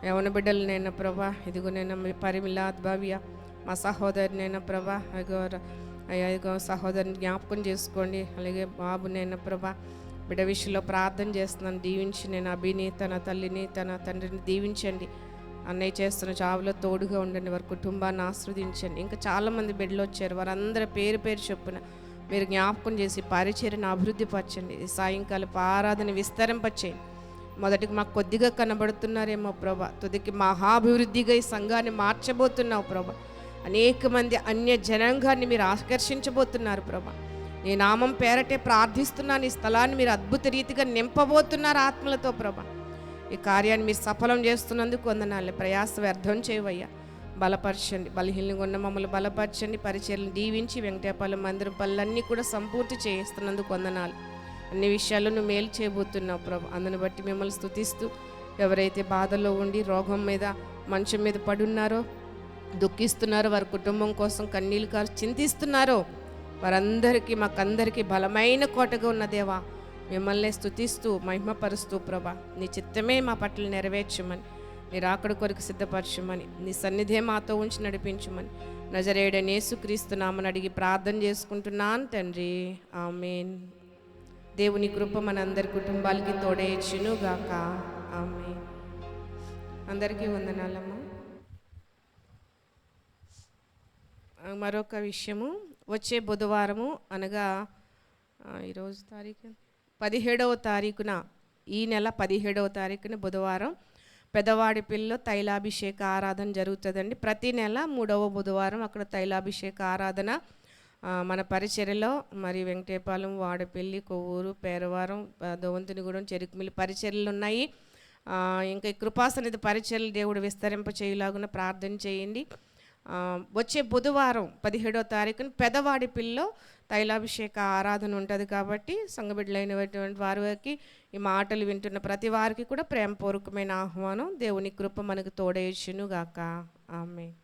యవన బిడ్డలు నేను ప్రభా, ఇదిగో నేను పరిమిలాద్ భవ్య, మా సహోదరి నేను ప్రభా, అయ్యో సహోదరిని జ్ఞాపకం చేసుకోండి. అలాగే బాబు నేను ప్రభా, బిడ్డ విషయంలో ప్రార్థన చేస్తున్నాను, దీవించి నేను అభిని, తన తల్లిని, తన తండ్రిని దీవించండి. అన్నయ్య చేస్తున్న జాబులో తోడుగా ఉండండి, వారి కుటుంబాన్ని ఆస్వాదించండి. ఇంకా చాలామంది బిడ్డలు వచ్చారు, వారందరి పేరు పేరు చొప్పున మీరు జ్ఞాపకం చేసి పరిచర్యను అభివృద్ధి పరచండి. సాయంకాలపు ఆరాధన విస్తరింపచేయండి. మొదటికి మాకు కొద్దిగా కనబడుతున్నారేమో ప్రభా, తుదికి మహాభివృద్ధిగా ఈ సంఘాన్ని మార్చబోతున్నావు ప్రభా. అనేక మంది అన్య జనాంగాన్ని మీరు ఆకర్షించబోతున్నారు ప్రభా. నీ నామం పేరటే ప్రార్థిస్తున్నాను. ఈ స్థలాన్ని మీరు అద్భుత రీతిగా నింపబోతున్నారు ఆత్మలతో ప్రభా. ఈ కార్యాన్ని మీరు సఫలం చేస్తున్నందుకు వందనాలు. ప్రయాస వ్యర్థం చేయవయ్యా. బలపరచండి, బలహీనంగా ఉన్న మమ్మల్ని బలపరచండి. పరిచర్యలను దీవించి వెంకటేపాలెం మందిరం పనులన్నీ కూడా సంపూర్తి చేస్తున్నందుకు వందనాలు. అన్ని విషయాల్లో నువ్వు మేలు చేయబోతున్నావు ప్రభు. అందుని బట్టి మిమ్మల్ని స్తుతిస్తూ, ఎవరైతే బాధలో ఉండి రోగం మీద, మంచం మీద పడున్నారో, దుఃఖిస్తున్నారో, వారి కుటుంబం కోసం కన్నీళ్ళు కారు చింతిస్తున్నారో, వారందరికీ, మాకందరికీ బలమైన కోటగా ఉన్న దేవా, మిమ్మల్ని స్తుతిస్తూ మహిమపరుస్తూ ప్రభా, నీ చిత్తమే మా పట్ల నెరవేర్చమని, నీ రాకడ కొరకు సిద్ధపరచమని, నీ సన్నిధే మాతో ఉంచి నడిపించమని నజరేయుడైన యేసుక్రీస్తు నామమున అడిగి ప్రార్థన చేసుకుంటున్నాను తండ్రి, ఆమేన్. దేవుని కృప మనందరి కుటుంబాలకి తోడేచ్చును గాక, ఆమేన్. అందరికీ వందనాలమ్మా. మరొక విషయము, వచ్చే బుధవారము అనగా ఈరోజు తారీఖు 17వ తారీఖున, ఈ నెల 17వ తారీఖున బుధవారం పెదవాడిపల్లిలో తైలాభిషేక ఆరాధన జరుగుతుందండి. ప్రతి నెల 3వ బుధవారం అక్కడ తైలాభిషేక ఆరాధన మన పరిచర్యలో, మరి వెంకటేపాలెం, వాడపల్లి, కొవ్వూరు, పేరవారం, దోవంతునిగూడెం, చెరుకుమిల్లి పరిచర్యలు ఉన్నాయి. ఇంకా ఈ కృపాసన్నిధి పరిచర్యలు దేవుడు విస్తరింప చేయలాగున ప్రార్థన చేయండి. వచ్చే బుధవారం 17వ తారీఖున పెదవాడిపిల్లో తైలాభిషేక ఆరాధన ఉంటుంది. కాబట్టి సంఘబిడ్డలైనటువంటి వారికి, ఈ మాటలు వింటున్న ప్రతి వారికి కూడా ప్రేమపూర్వకమైన ఆహ్వానం. దేవుని కృప మనకు తోడేయుచును గాక. ఆమేన్.